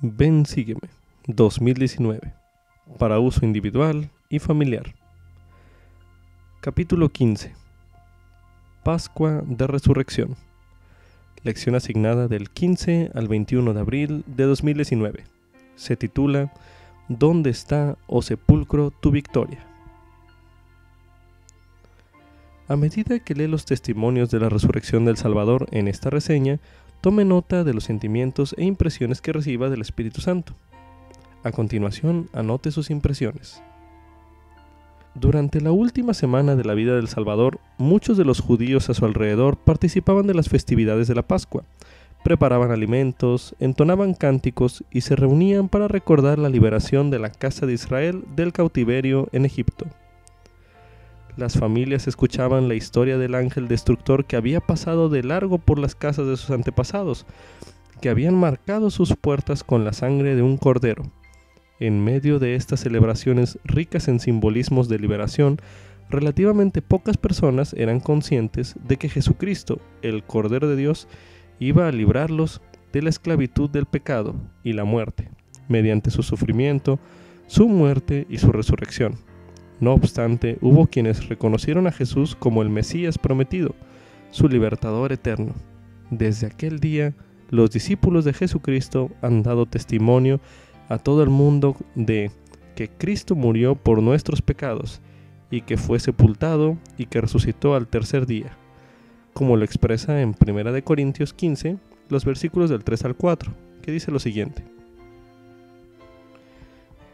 Ven, sígueme, 2019, para uso individual y familiar. Capítulo 15. Pascua de Resurrección. Lección asignada del 15 al 21 de abril de 2019. Se titula ¿Dónde está, oh sepulcro, tu victoria? A medida que lee los testimonios de la resurrección del Salvador en esta reseña, tome nota de los sentimientos e impresiones que reciba del Espíritu Santo. A continuación, anote sus impresiones. Durante la última semana de la vida del Salvador, muchos de los judíos a su alrededor participaban de las festividades de la Pascua, preparaban alimentos, entonaban cánticos y se reunían para recordar la liberación de la casa de Israel del cautiverio en Egipto. Las familias escuchaban la historia del ángel destructor que había pasado de largo por las casas de sus antepasados, que habían marcado sus puertas con la sangre de un cordero. En medio de estas celebraciones ricas en simbolismos de liberación, relativamente pocas personas eran conscientes de que Jesucristo, el Cordero de Dios, iba a librarlos de la esclavitud del pecado y la muerte, mediante su sufrimiento, su muerte y su resurrección. No obstante, hubo quienes reconocieron a Jesús como el Mesías prometido, su libertador eterno. Desde aquel día, los discípulos de Jesucristo han dado testimonio a todo el mundo de que Cristo murió por nuestros pecados y que fue sepultado y que resucitó al tercer día, como lo expresa en 1 Corintios 15, los versículos del 3 al 4, que dice lo siguiente: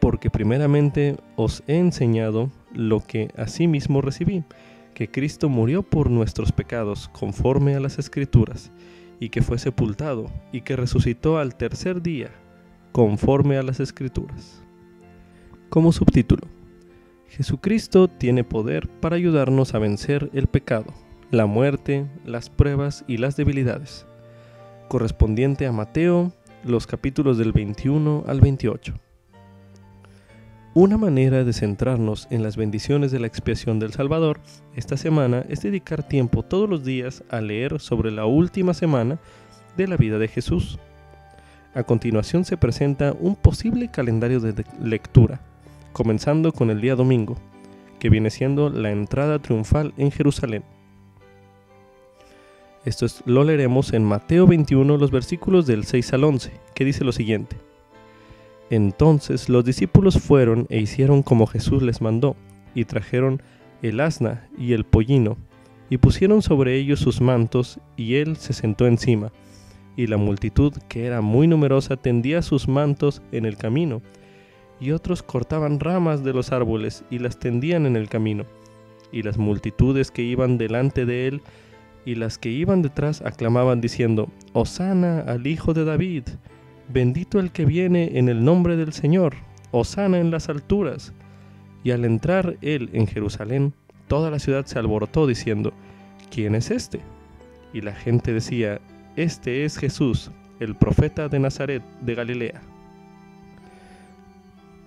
Porque primeramente os he enseñado lo que asimismo recibí, que Cristo murió por nuestros pecados conforme a las Escrituras, y que fue sepultado, y que resucitó al tercer día, conforme a las Escrituras. Como subtítulo: Jesucristo tiene poder para ayudarnos a vencer el pecado, la muerte, las pruebas y las debilidades. Correspondiente a Mateo, los capítulos del 21 al 28. Una manera de centrarnos en las bendiciones de la expiación del Salvador esta semana es dedicar tiempo todos los días a leer sobre la última semana de la vida de Jesús. A continuación se presenta un posible calendario de lectura, comenzando con el día domingo, que viene siendo la entrada triunfal en Jerusalén. Esto lo leeremos en Mateo 21, los versículos del 6 al 11, que dice lo siguiente: Entonces los discípulos fueron e hicieron como Jesús les mandó, y trajeron el asna y el pollino, y pusieron sobre ellos sus mantos, y él se sentó encima. Y la multitud, que era muy numerosa, tendía sus mantos en el camino, y otros cortaban ramas de los árboles y las tendían en el camino. Y las multitudes que iban delante de él y las que iban detrás aclamaban diciendo: Hosana al Hijo de David, bendito el que viene en el nombre del Señor, hosana en las alturas. Y al entrar él en Jerusalén, toda la ciudad se alborotó diciendo: ¿Quién es este? Y la gente decía: Este es Jesús, el profeta de Nazaret de Galilea.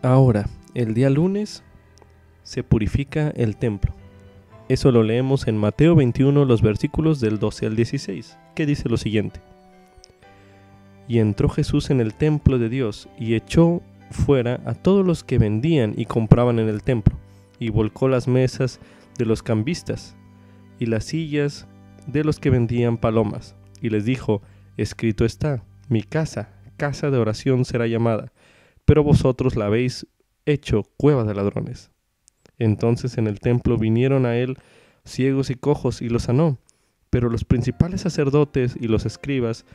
Ahora, el día lunes, se purifica el templo. Eso lo leemos en Mateo 21, los versículos del 12 al 16, que dice lo siguiente: Y entró Jesús en el templo de Dios, y echó fuera a todos los que vendían y compraban en el templo, y volcó las mesas de los cambistas, y las sillas de los que vendían palomas, y les dijo: Escrito está, mi casa, casa de oración será llamada, pero vosotros la habéis hecho cueva de ladrones. Entonces en el templo vinieron a él ciegos y cojos, y los sanó. Pero los principales sacerdotes y los escribas,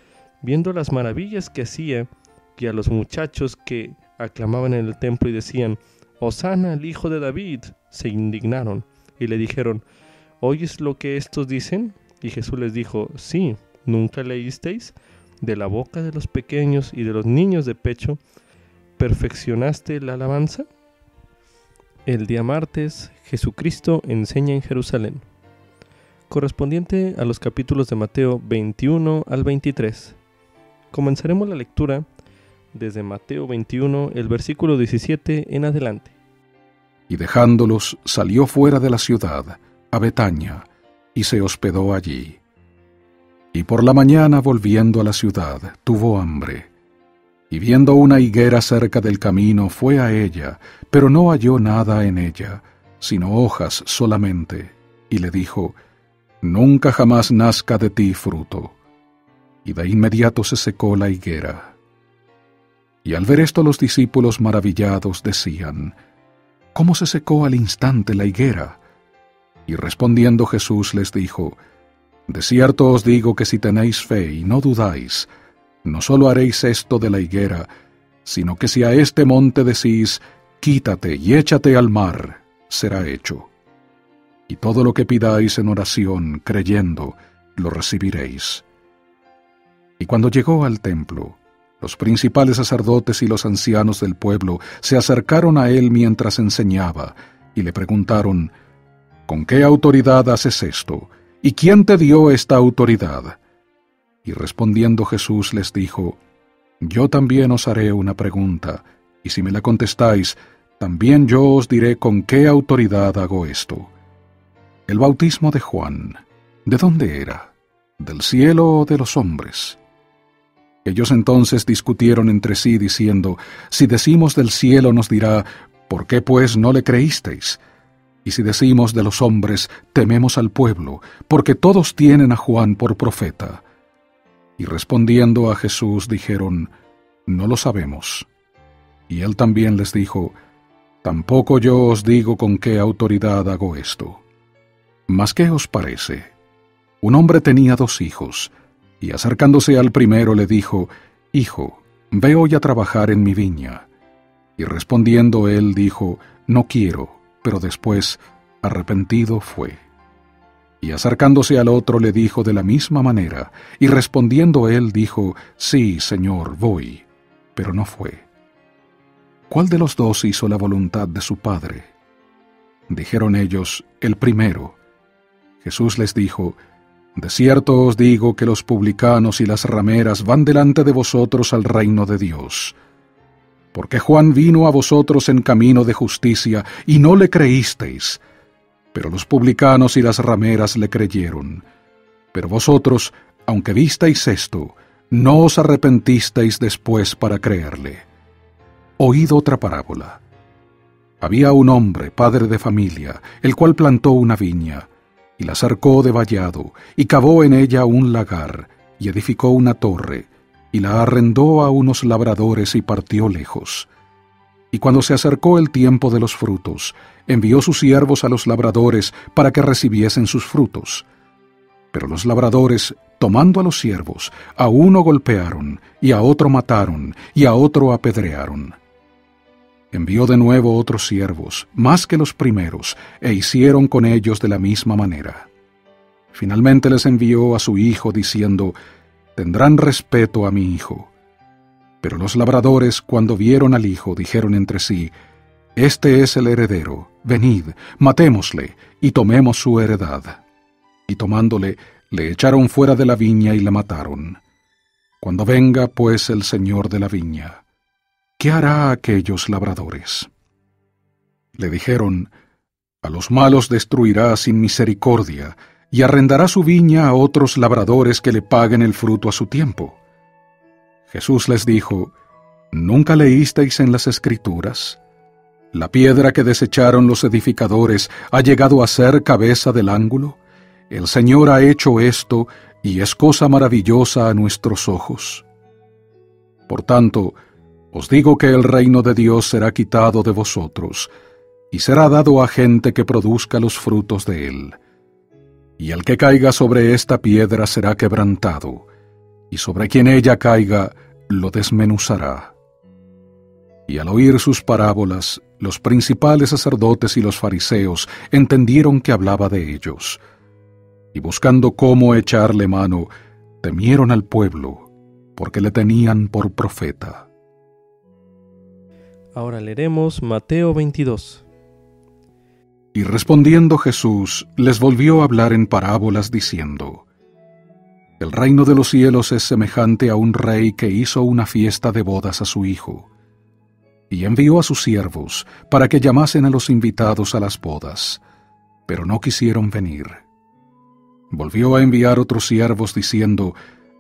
viendo las maravillas que hacía, y a los muchachos que aclamaban en el templo y decían: Hosana al Hijo de David, se indignaron, y le dijeron: ¿Oyes lo que estos dicen? Y Jesús les dijo: Sí, ¿nunca leísteis? De la boca de los pequeños y de los niños de pecho, ¿perfeccionaste la alabanza? El día martes, Jesucristo enseña en Jerusalén. Correspondiente a los capítulos de Mateo 21 al 23. Comenzaremos la lectura desde Mateo 21, el versículo 17 en adelante. Y dejándolos, salió fuera de la ciudad, a Betania, y se hospedó allí. Y por la mañana, volviendo a la ciudad, tuvo hambre. Y viendo una higuera cerca del camino, fue a ella, pero no halló nada en ella, sino hojas solamente, y le dijo: Nunca jamás nazca de ti fruto. Y de inmediato se secó la higuera. Y al ver esto los discípulos maravillados decían: ¿Cómo se secó al instante la higuera? Y respondiendo Jesús les dijo: De cierto os digo que si tenéis fe y no dudáis, no solo haréis esto de la higuera, sino que si a este monte decís: Quítate y échate al mar, será hecho. Y todo lo que pidáis en oración, creyendo, lo recibiréis. Y cuando llegó al templo, los principales sacerdotes y los ancianos del pueblo se acercaron a él mientras enseñaba, y le preguntaron: ¿Con qué autoridad haces esto? ¿Y quién te dio esta autoridad? Y respondiendo Jesús les dijo: Yo también os haré una pregunta, y si me la contestáis, también yo os diré con qué autoridad hago esto. El bautismo de Juan, ¿de dónde era? ¿Del cielo o de los hombres? Ellos entonces discutieron entre sí, diciendo: Si decimos del cielo, nos dirá: ¿Por qué pues no le creísteis? Y si decimos de los hombres, tememos al pueblo, porque todos tienen a Juan por profeta. Y respondiendo a Jesús dijeron: No lo sabemos. Y él también les dijo: Tampoco yo os digo con qué autoridad hago esto. Mas ¿qué os parece? Un hombre tenía 2 hijos, y acercándose al primero le dijo: Hijo, ve hoy a trabajar en mi viña. Y respondiendo él dijo: No quiero, pero después, arrepentido fue. Y acercándose al otro le dijo de la misma manera, y respondiendo él dijo: Sí, Señor, voy, pero no fue. ¿Cuál de los 2 hizo la voluntad de su padre? Dijeron ellos: El primero. Jesús les dijo: De cierto os digo que los publicanos y las rameras van delante de vosotros al reino de Dios. Porque Juan vino a vosotros en camino de justicia, y no le creísteis, pero los publicanos y las rameras le creyeron. Pero vosotros, aunque visteis esto, no os arrepentisteis después para creerle. Oíd otra parábola. Había un hombre, padre de familia, el cual plantó una viña, y la cercó de vallado, y cavó en ella un lagar, y edificó una torre, y la arrendó a unos labradores y partió lejos. Y cuando se acercó el tiempo de los frutos, envió sus siervos a los labradores para que recibiesen sus frutos. Pero los labradores, tomando a los siervos, a uno golpearon, y a otro mataron, y a otro apedrearon. Envió de nuevo otros siervos, más que los primeros, e hicieron con ellos de la misma manera. Finalmente les envió a su hijo, diciendo: Tendrán respeto a mi hijo. Pero los labradores, cuando vieron al hijo, dijeron entre sí: Este es el heredero, venid, matémosle, y tomemos su heredad. Y tomándole, le echaron fuera de la viña y le mataron. Cuando venga, pues, el señor de la viña, ¿qué hará a aquellos labradores? Le dijeron: A los malos destruirá sin misericordia, y arrendará su viña a otros labradores que le paguen el fruto a su tiempo. Jesús les dijo: ¿Nunca leísteis en las Escrituras? La piedra que desecharon los edificadores ha llegado a ser cabeza del ángulo. El Señor ha hecho esto, y es cosa maravillosa a nuestros ojos. Por tanto, os digo que el reino de Dios será quitado de vosotros, y será dado a gente que produzca los frutos de él. Y el que caiga sobre esta piedra será quebrantado, y sobre quien ella caiga lo desmenuzará. Y al oír sus parábolas, los principales sacerdotes y los fariseos entendieron que hablaba de ellos, y buscando cómo echarle mano, temieron al pueblo, porque le tenían por profeta. Ahora leeremos Mateo 22. Y respondiendo Jesús, les volvió a hablar en parábolas diciendo: El reino de los cielos es semejante a un rey que hizo una fiesta de bodas a su hijo, y envió a sus siervos para que llamasen a los invitados a las bodas, pero no quisieron venir. Volvió a enviar otros siervos diciendo: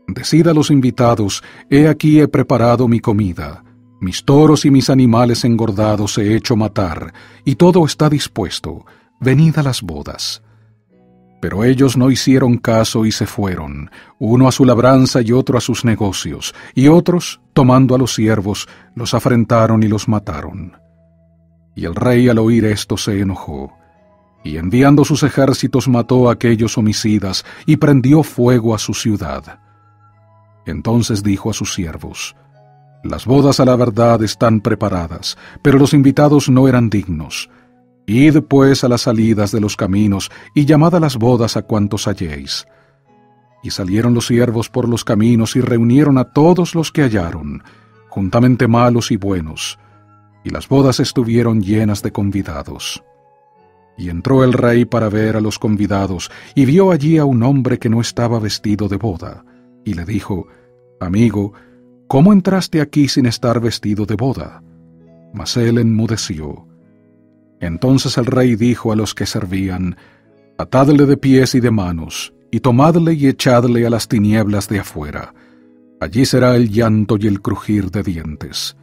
Decid a los invitados, he aquí he preparado mi comida, mis toros y mis animales engordados he hecho matar, y todo está dispuesto, venid a las bodas. Pero ellos no hicieron caso y se fueron, uno a su labranza y otro a sus negocios, y otros, tomando a los siervos, los afrentaron y los mataron. Y el rey al oír esto se enojó, y enviando sus ejércitos mató a aquellos homicidas y prendió fuego a su ciudad. Entonces dijo a sus siervos, las bodas a la verdad están preparadas, pero los invitados no eran dignos. Id pues a las salidas de los caminos, y llamad a las bodas a cuantos halléis. Y salieron los siervos por los caminos, y reunieron a todos los que hallaron, juntamente malos y buenos, y las bodas estuvieron llenas de convidados. Y entró el rey para ver a los convidados, y vio allí a un hombre que no estaba vestido de boda, y le dijo, amigo, ¿cómo entraste aquí sin estar vestido de boda? Mas él enmudeció. Entonces el rey dijo a los que servían, atadle de pies y de manos, y tomadle y echadle a las tinieblas de afuera. Allí será el llanto y el crujir de dientes.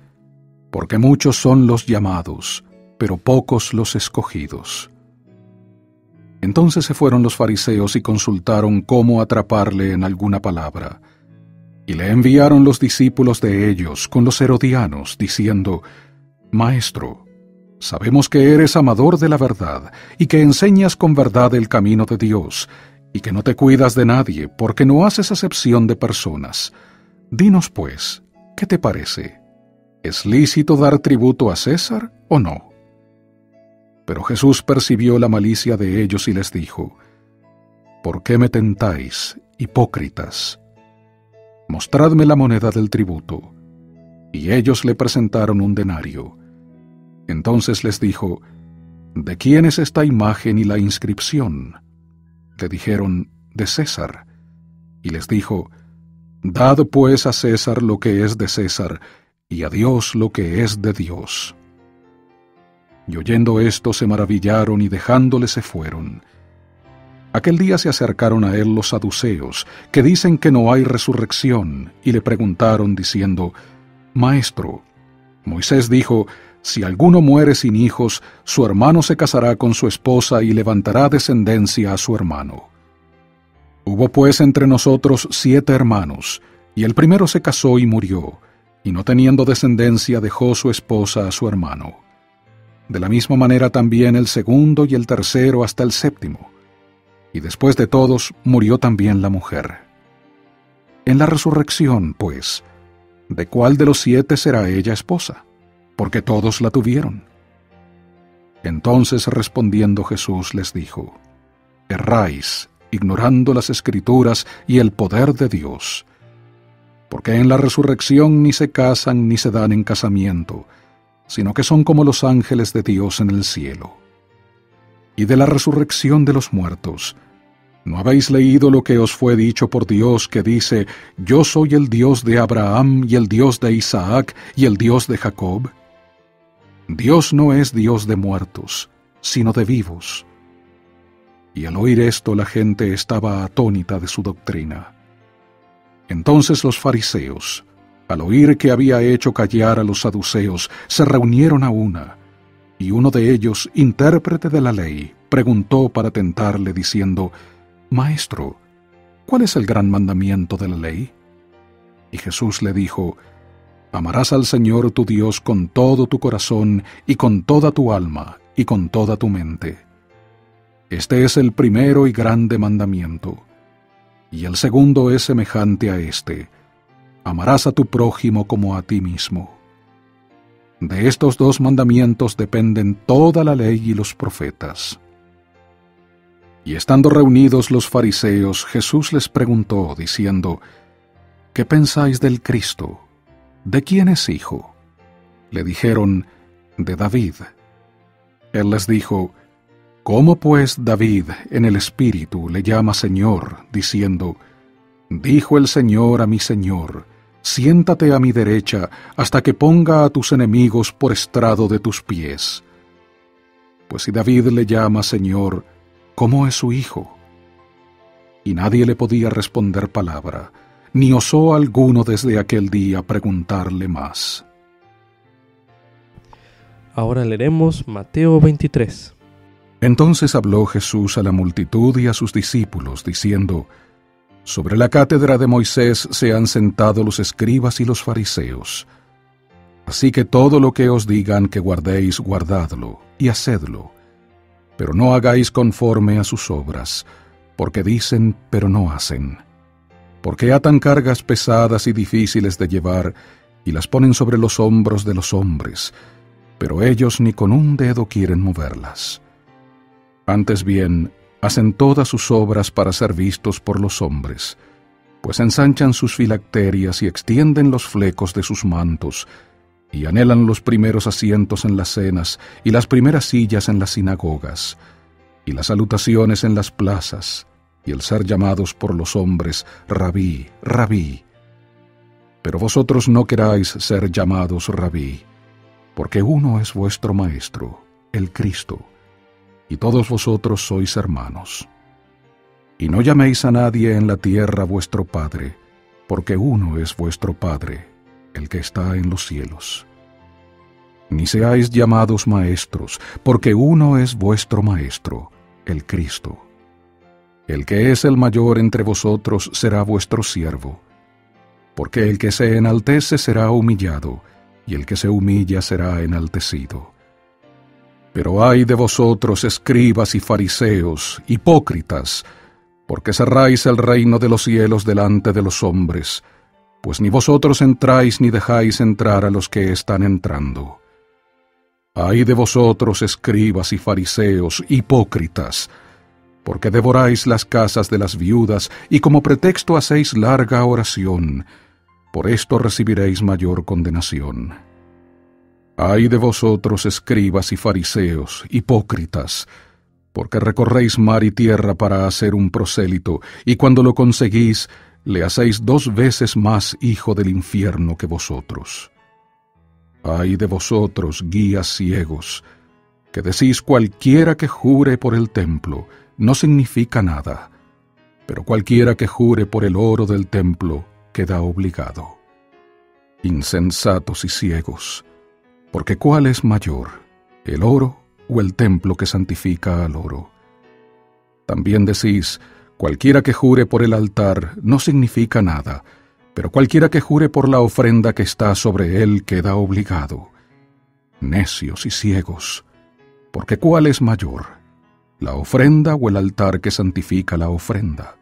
Porque muchos son los llamados, pero pocos los escogidos. Entonces se fueron los fariseos y consultaron cómo atraparle en alguna palabra. Y le enviaron los discípulos de ellos con los herodianos, diciendo, Maestro, sabemos que eres amador de la verdad, y que enseñas con verdad el camino de Dios, y que no te cuidas de nadie, porque no haces acepción de personas. Dinos pues, ¿qué te parece? ¿Es lícito dar tributo a César o no? Pero Jesús percibió la malicia de ellos y les dijo, ¿por qué me tentáis, hipócritas? Mostradme la moneda del tributo. Y ellos le presentaron un denario. Entonces les dijo, ¿de quién es esta imagen y la inscripción? Le dijeron, de César. Y les dijo, dad pues a César lo que es de César, y a Dios lo que es de Dios. Y oyendo esto se maravillaron y dejándole se fueron. Aquel día se acercaron a él los saduceos, que dicen que no hay resurrección, y le preguntaron diciendo, Maestro, Moisés dijo, si alguno muere sin hijos, su hermano se casará con su esposa y levantará descendencia a su hermano. Hubo pues entre nosotros 7 hermanos, y el primero se casó y murió, y no teniendo descendencia dejó su esposa a su hermano. De la misma manera también el segundo y el tercero hasta el séptimo. Y después de todos murió también la mujer. En la resurrección, pues, ¿de cuál de los 7 será ella esposa? Porque todos la tuvieron. Entonces respondiendo Jesús les dijo, erráis, ignorando las Escrituras y el poder de Dios. Porque en la resurrección ni se casan ni se dan en casamiento, sino que son como los ángeles de Dios en el cielo. Y de la resurrección de los muertos, ¿no habéis leído lo que os fue dicho por Dios que dice, yo soy el Dios de Abraham y el Dios de Isaac y el Dios de Jacob? Dios no es Dios de muertos, sino de vivos. Y al oír esto la gente estaba atónita de su doctrina. Entonces los fariseos, al oír que había hecho callar a los saduceos, se reunieron a una, y uno de ellos, intérprete de la ley, preguntó para tentarle diciendo, Maestro, ¿cuál es el gran mandamiento de la ley? Y Jesús le dijo, amarás al Señor tu Dios con todo tu corazón y con toda tu alma y con toda tu mente. Este es el primero y grande mandamiento. Y el segundo es semejante a este, amarás a tu prójimo como a ti mismo. De estos 2 mandamientos dependen toda la ley y los profetas. Y estando reunidos los fariseos, Jesús les preguntó, diciendo, ¿qué pensáis del Cristo? ¿De quién es hijo? Le dijeron, de David. Él les dijo, ¿cómo pues David en el Espíritu le llama Señor, diciendo, dijo el Señor a mi Señor, siéntate a mi derecha hasta que ponga a tus enemigos por estrado de tus pies? Pues si David le llama Señor, ¿cómo es su hijo? Y nadie le podía responder palabra, ni osó alguno desde aquel día preguntarle más. Ahora leeremos Mateo 23. Entonces habló Jesús a la multitud y a sus discípulos, diciendo: Sobre la cátedra de Moisés se han sentado los escribas y los fariseos. Así que todo lo que os digan que guardéis, guardadlo y hacedlo. Pero no hagáis conforme a sus obras, porque dicen, pero no hacen. Porque atan cargas pesadas y difíciles de llevar, y las ponen sobre los hombros de los hombres, pero ellos ni con un dedo quieren moverlas. Antes bien, hacen todas sus obras para ser vistos por los hombres, pues ensanchan sus filacterias y extienden los flecos de sus mantos, y anhelan los primeros asientos en las cenas y las primeras sillas en las sinagogas, y las salutaciones en las plazas, y el ser llamados por los hombres Rabí, Rabí. Pero vosotros no queráis ser llamados Rabí, porque uno es vuestro Maestro, el Cristo, y todos vosotros sois hermanos. Y no llaméis a nadie en la tierra vuestro Padre, porque uno es vuestro Padre, el que está en los cielos. Ni seáis llamados maestros, porque uno es vuestro Maestro, el Cristo. El que es el mayor entre vosotros será vuestro siervo, porque el que se enaltece será humillado, y el que se humilla será enaltecido. Pero ay de vosotros, escribas y fariseos, hipócritas, porque cerráis el reino de los cielos delante de los hombres, pues ni vosotros entráis ni dejáis entrar a los que están entrando. Ay de vosotros, escribas y fariseos, hipócritas, porque devoráis las casas de las viudas y como pretexto hacéis larga oración. Por esto recibiréis mayor condenación. Ay de vosotros, escribas y fariseos, hipócritas, porque recorréis mar y tierra para hacer un prosélito, y cuando lo conseguís, le hacéis 2 veces más hijo del infierno que vosotros. Ay de vosotros, guías ciegos, que decís cualquiera que jure por el templo, no significa nada, pero cualquiera que jure por el oro del templo, queda obligado. Insensatos y ciegos, porque ¿cuál es mayor, el oro o el templo que santifica al oro? También decís, cualquiera que jure por el altar no significa nada, pero cualquiera que jure por la ofrenda que está sobre él queda obligado. Necios y ciegos, porque ¿cuál es mayor, la ofrenda o el altar que santifica la ofrenda?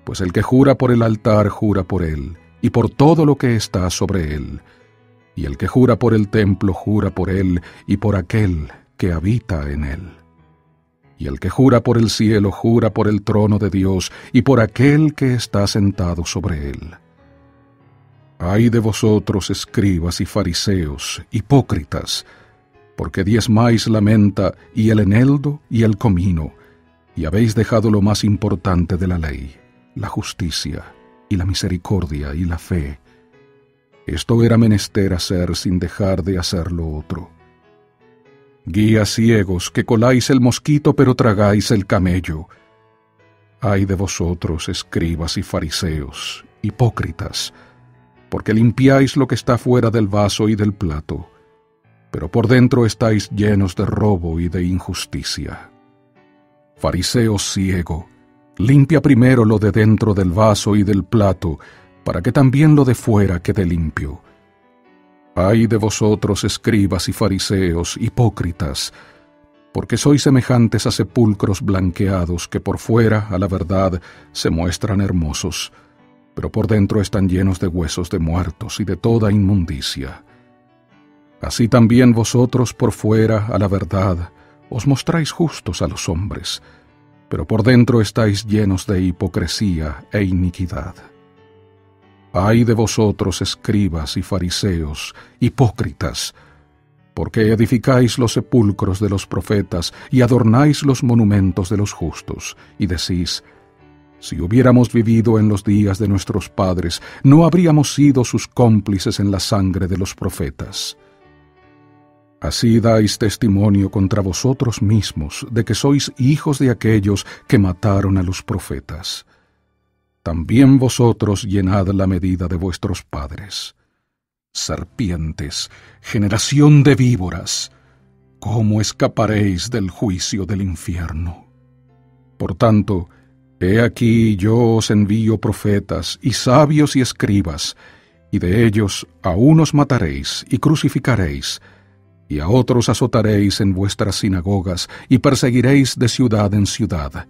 Pues el que jura por el altar jura por él, y por todo lo que está sobre él. Y el que jura por el templo jura por él, y por aquel que habita en él. Y el que jura por el cielo jura por el trono de Dios, y por aquel que está sentado sobre él. Ay de vosotros, escribas y fariseos, hipócritas, porque diezmáis la menta, y el eneldo, y el comino, y habéis dejado lo más importante de la ley, la justicia, y la misericordia, y la fe. Esto era menester hacer sin dejar de hacer lo otro. Guías ciegos, que coláis el mosquito pero tragáis el camello. Ay de vosotros, escribas y fariseos, hipócritas, porque limpiáis lo que está fuera del vaso y del plato, pero por dentro estáis llenos de robo y de injusticia. Fariseo ciego, limpia primero lo de dentro del vaso y del plato, para que también lo de fuera quede limpio. Ay de vosotros, escribas y fariseos, hipócritas, porque sois semejantes a sepulcros blanqueados que por fuera, a la verdad, se muestran hermosos, pero por dentro están llenos de huesos de muertos y de toda inmundicia. Así también vosotros por fuera, a la verdad, os mostráis justos a los hombres, pero por dentro estáis llenos de hipocresía e iniquidad. Ay de vosotros, escribas y fariseos, hipócritas, porque edificáis los sepulcros de los profetas y adornáis los monumentos de los justos, y decís, si hubiéramos vivido en los días de nuestros padres, no habríamos sido sus cómplices en la sangre de los profetas. Así dais testimonio contra vosotros mismos de que sois hijos de aquellos que mataron a los profetas. también vosotros llenad la medida de vuestros padres. Serpientes, generación de víboras, ¿cómo escaparéis del juicio del infierno? Por tanto, he aquí yo os envío profetas y sabios y escribas, y de ellos a unos mataréis y crucificaréis, y a otros azotaréis en vuestras sinagogas y perseguiréis de ciudad en ciudad,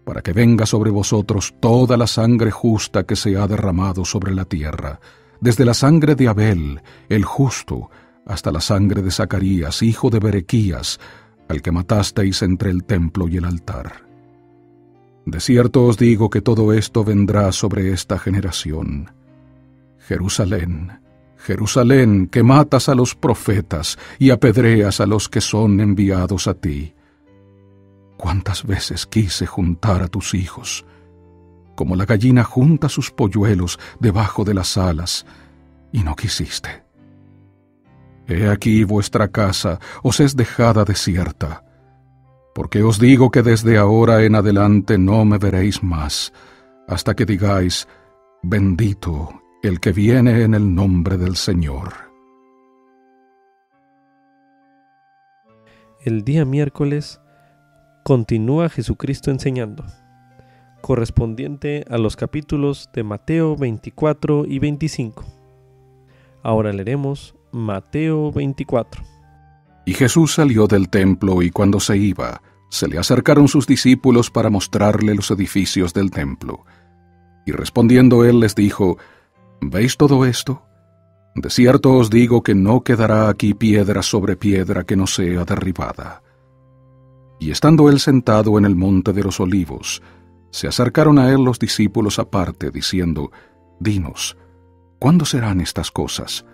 para que venga sobre vosotros toda la sangre justa que se ha derramado sobre la tierra, desde la sangre de Abel, el justo, hasta la sangre de Zacarías, hijo de Berequías, al que matasteis entre el templo y el altar. De cierto os digo que todo esto vendrá sobre esta generación. Jerusalén, Jerusalén, que matas a los profetas y apedreas a los que son enviados a ti. ¿Cuántas veces quise juntar a tus hijos, como la gallina junta sus polluelos debajo de las alas, y no quisiste? He aquí vuestra casa os es dejada desierta, porque os digo que desde ahora en adelante no me veréis más, hasta que digáis, bendito el que viene en el nombre del Señor. El día miércoles continúa Jesucristo enseñando, correspondiente a los capítulos de Mateo 24 y 25. Ahora leeremos Mateo 24. Y Jesús salió del templo, y cuando se iba, se le acercaron sus discípulos para mostrarle los edificios del templo. Y respondiendo él les dijo, ¿veis todo esto? De cierto os digo que no quedará aquí piedra sobre piedra que no sea derribada. Y estando él sentado en el monte de los olivos, se acercaron a él los discípulos aparte, diciendo, Dinos, ¿cuándo serán estas cosas?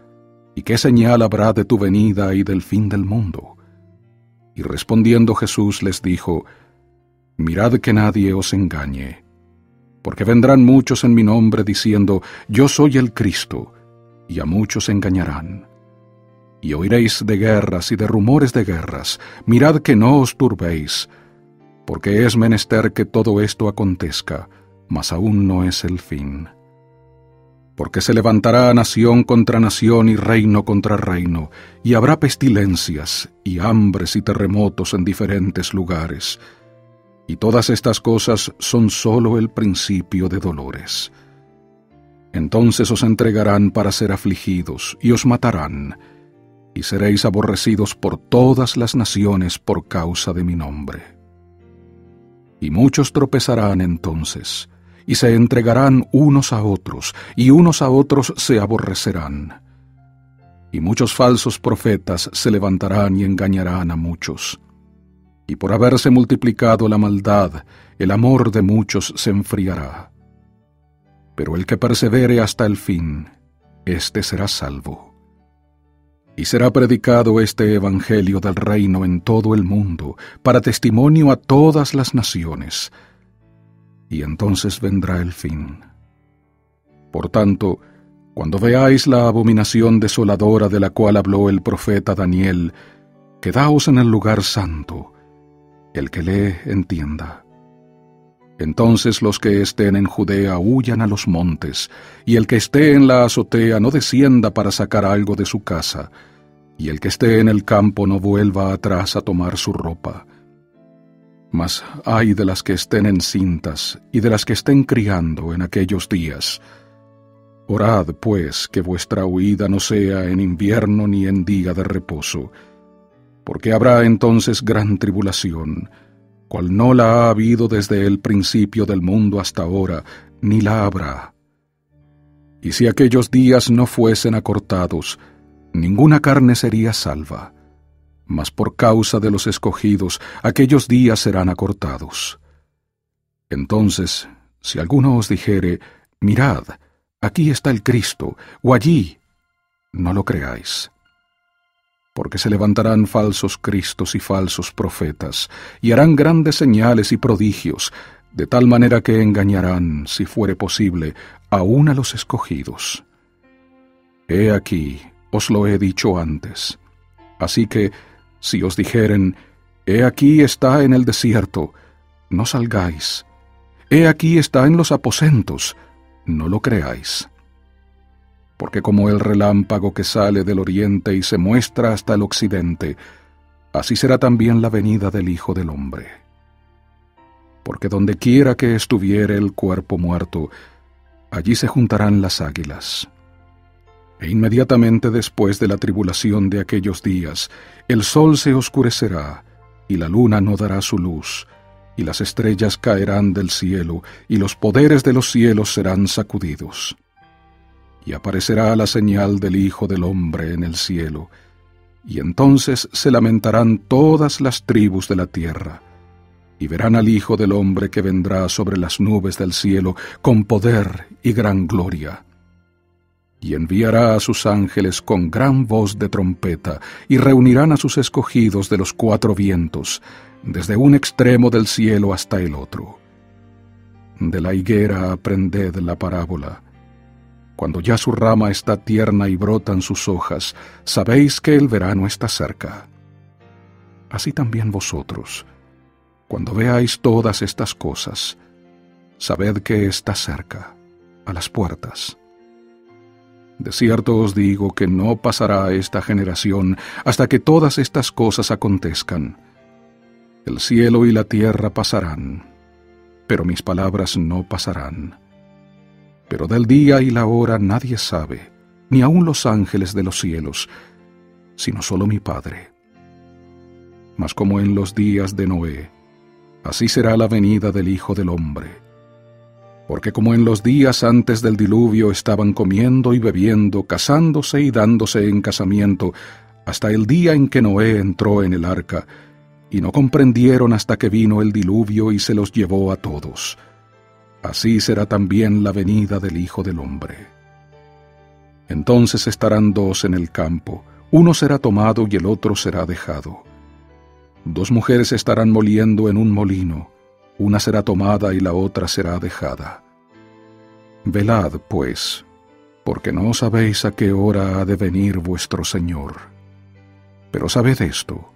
¿Y qué señal habrá de tu venida y del fin del mundo? Y respondiendo Jesús les dijo, Mirad que nadie os engañe, porque vendrán muchos en mi nombre diciendo, Yo soy el Cristo, y a muchos engañarán. Y oiréis de guerras y de rumores de guerras. Mirad que no os turbéis, porque es menester que todo esto acontezca, mas aún no es el fin. Porque se levantará nación contra nación y reino contra reino, y habrá pestilencias, y hambres y terremotos en diferentes lugares. Y todas estas cosas son sólo el principio de dolores. Entonces os entregarán para ser afligidos, y os matarán, y seréis aborrecidos por todas las naciones por causa de mi nombre. Y muchos tropezarán entonces, y se entregarán unos a otros, y unos a otros se aborrecerán. Y muchos falsos profetas se levantarán y engañarán a muchos. Y por haberse multiplicado la maldad, el amor de muchos se enfriará. Pero el que persevere hasta el fin, éste será salvo. Y será predicado este evangelio del reino en todo el mundo, para testimonio a todas las naciones. Y entonces vendrá el fin. Por tanto, cuando veáis la abominación desoladora de la cual habló el profeta Daniel, quedaos en el lugar santo. El que lee, entienda. Entonces los que estén en Judea huyan a los montes, y el que esté en la azotea no descienda para sacar algo de su casa, y el que esté en el campo no vuelva atrás a tomar su ropa. Mas ay de las que estén encintas y de las que estén criando en aquellos días. Orad, pues, que vuestra huida no sea en invierno ni en día de reposo, porque habrá entonces gran tribulación, cual no la ha habido desde el principio del mundo hasta ahora, ni la habrá. Y si aquellos días no fuesen acortados, ninguna carne sería salva. Mas por causa de los escogidos, aquellos días serán acortados. Entonces, si alguno os dijere, mirad, aquí está el Cristo, o allí, no lo creáis. Porque se levantarán falsos cristos y falsos profetas, y harán grandes señales y prodigios, de tal manera que engañarán, si fuere posible, aun a los escogidos. He aquí, os lo he dicho antes. Así que, si os dijeren, he aquí está en el desierto, no salgáis. he aquí está en los aposentos, no lo creáis. Porque como el relámpago que sale del oriente y se muestra hasta el occidente, así será también la venida del Hijo del Hombre. Porque donde quiera que estuviere el cuerpo muerto, allí se juntarán las águilas. E inmediatamente después de la tribulación de aquellos días, el sol se oscurecerá, y la luna no dará su luz, y las estrellas caerán del cielo, y los poderes de los cielos serán sacudidos. Y aparecerá la señal del Hijo del Hombre en el cielo, y entonces se lamentarán todas las tribus de la tierra, y verán al Hijo del Hombre que vendrá sobre las nubes del cielo con poder y gran gloria. Y enviará a sus ángeles con gran voz de trompeta, y reunirán a sus escogidos de los cuatro vientos, desde un extremo del cielo hasta el otro. De la higuera aprended la parábola. Cuando ya su rama está tierna y brotan sus hojas, sabéis que el verano está cerca. Así también vosotros, cuando veáis todas estas cosas, sabed que está cerca, a las puertas. De cierto os digo que no pasará esta generación hasta que todas estas cosas acontezcan. El cielo y la tierra pasarán, pero mis palabras no pasarán. Pero del día y la hora nadie sabe, ni aun los ángeles de los cielos, sino solo mi Padre. Mas como en los días de Noé, así será la venida del Hijo del Hombre. Porque como en los días antes del diluvio estaban comiendo y bebiendo, casándose y dándose en casamiento, hasta el día en que Noé entró en el arca, y no comprendieron hasta que vino el diluvio y se los llevó a todos. Así será también la venida del Hijo del Hombre. Entonces estarán dos en el campo, uno será tomado y el otro será dejado. Dos mujeres estarán moliendo en un molino, una será tomada y la otra será dejada. Velad, pues, porque no sabéis a qué hora ha de venir vuestro Señor. Pero sabed esto,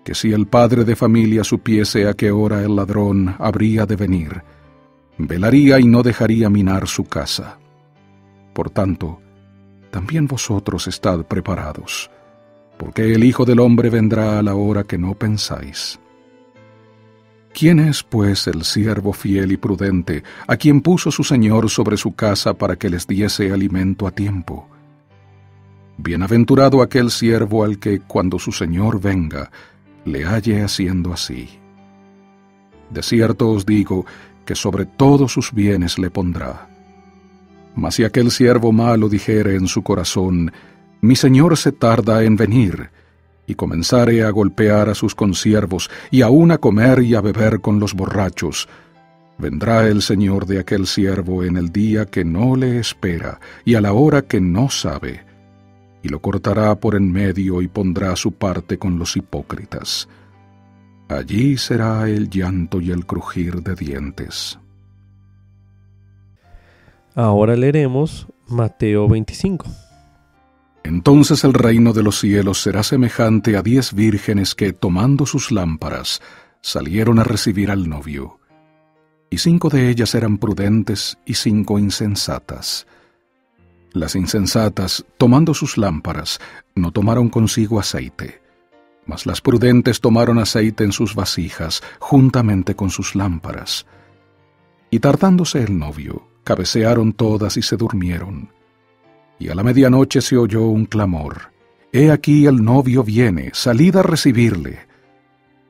que si el padre de familia supiese a qué hora el ladrón habría de venir, velaría y no dejaría minar su casa. Por tanto, también vosotros estad preparados, porque el Hijo del Hombre vendrá a la hora que no pensáis. ¿Quién es, pues, el siervo fiel y prudente, a quien puso su Señor sobre su casa para que les diese alimento a tiempo? Bienaventurado aquel siervo al que, cuando su Señor venga, le halle haciendo así. De cierto os digo que sobre todos sus bienes le pondrá. Mas si aquel siervo malo dijere en su corazón, mi Señor se tarda en venir, y comenzare a golpear a sus consiervos, y aun a comer y a beber con los borrachos, vendrá el Señor de aquel siervo en el día que no le espera, y a la hora que no sabe, y lo cortará por en medio y pondrá su parte con los hipócritas. Allí será el llanto y el crujir de dientes. Ahora leeremos Mateo 25. Entonces el reino de los cielos será semejante a 10 vírgenes que, tomando sus lámparas, salieron a recibir al novio. Y 5 de ellas eran prudentes y 5 insensatas. Las insensatas, tomando sus lámparas, no tomaron consigo aceite, mas las prudentes tomaron aceite en sus vasijas, juntamente con sus lámparas. Y tardándose el novio, cabecearon todas y se durmieron. Y a la medianoche se oyó un clamor: «He aquí el novio viene, salid a recibirle».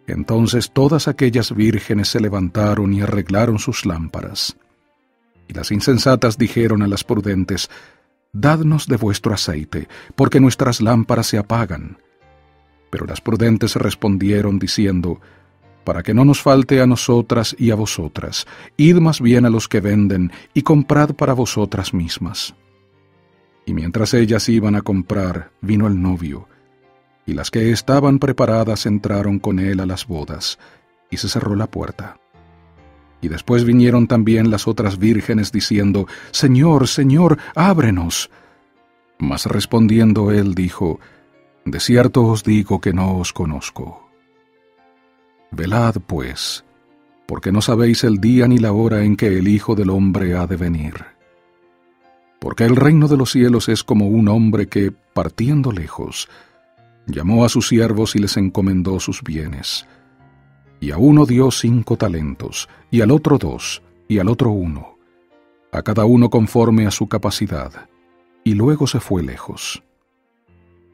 Entonces todas aquellas vírgenes se levantaron y arreglaron sus lámparas. Y las insensatas dijeron a las prudentes: «Dadnos de vuestro aceite, porque nuestras lámparas se apagan». Pero las prudentes respondieron diciendo: «Para que no nos falte a nosotras y a vosotras, id más bien a los que venden y comprad para vosotras mismas». Y mientras ellas iban a comprar, vino el novio, y las que estaban preparadas entraron con él a las bodas, y se cerró la puerta. Y después vinieron también las otras vírgenes diciendo: «Señor, Señor, ábrenos». Mas respondiendo él dijo: «De cierto os digo que no os conozco. Velad, pues, porque no sabéis el día ni la hora en que el Hijo del Hombre ha de venir. Porque el reino de los cielos es como un hombre que, partiendo lejos, llamó a sus siervos y les encomendó sus bienes. Y a uno dio 5 talentos, y al otro 2, y al otro 1, a cada uno conforme a su capacidad, y luego se fue lejos.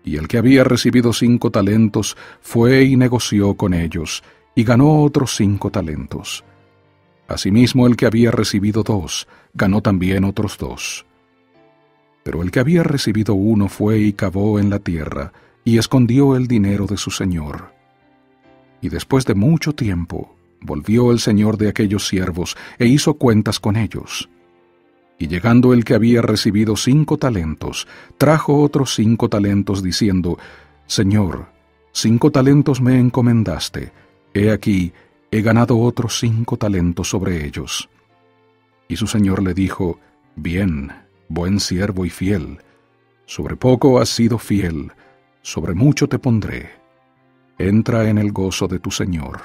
Y el que había recibido 5 talentos fue y negoció con ellos, y ganó otros 5 talentos. Asimismo el que había recibido 2, ganó también otros 2. Pero el que había recibido 1 fue y cavó en la tierra, y escondió el dinero de su señor. Y después de mucho tiempo, volvió el señor de aquellos siervos, e hizo cuentas con ellos. Y llegando el que había recibido 5 talentos, trajo otros 5 talentos, diciendo: Señor, 5 talentos me encomendaste, he aquí, he ganado otros 5 talentos sobre ellos. Y su señor le dijo: Bien, buen siervo y fiel, sobre poco has sido fiel, sobre mucho te pondré. Entra en el gozo de tu señor.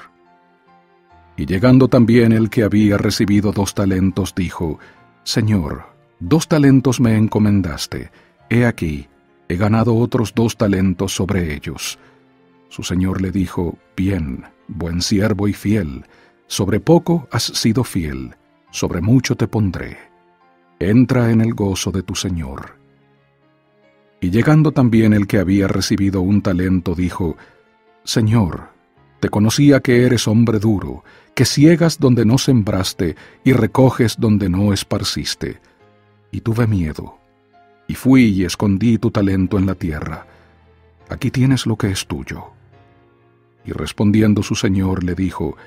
Y llegando también el que había recibido 2 talentos, dijo: Señor, 2 talentos me encomendaste, he aquí, he ganado otros 2 talentos sobre ellos. Su señor le dijo: Bien, buen siervo y fiel, sobre poco has sido fiel, sobre mucho te pondré. Entra en el gozo de tu señor. Y llegando también el que había recibido 1 talento, dijo: Señor, te conocía que eres hombre duro, que ciegas donde no sembraste y recoges donde no esparciste. Y tuve miedo, y fui y escondí tu talento en la tierra. Aquí tienes lo que es tuyo. Y respondiendo su señor le dijo: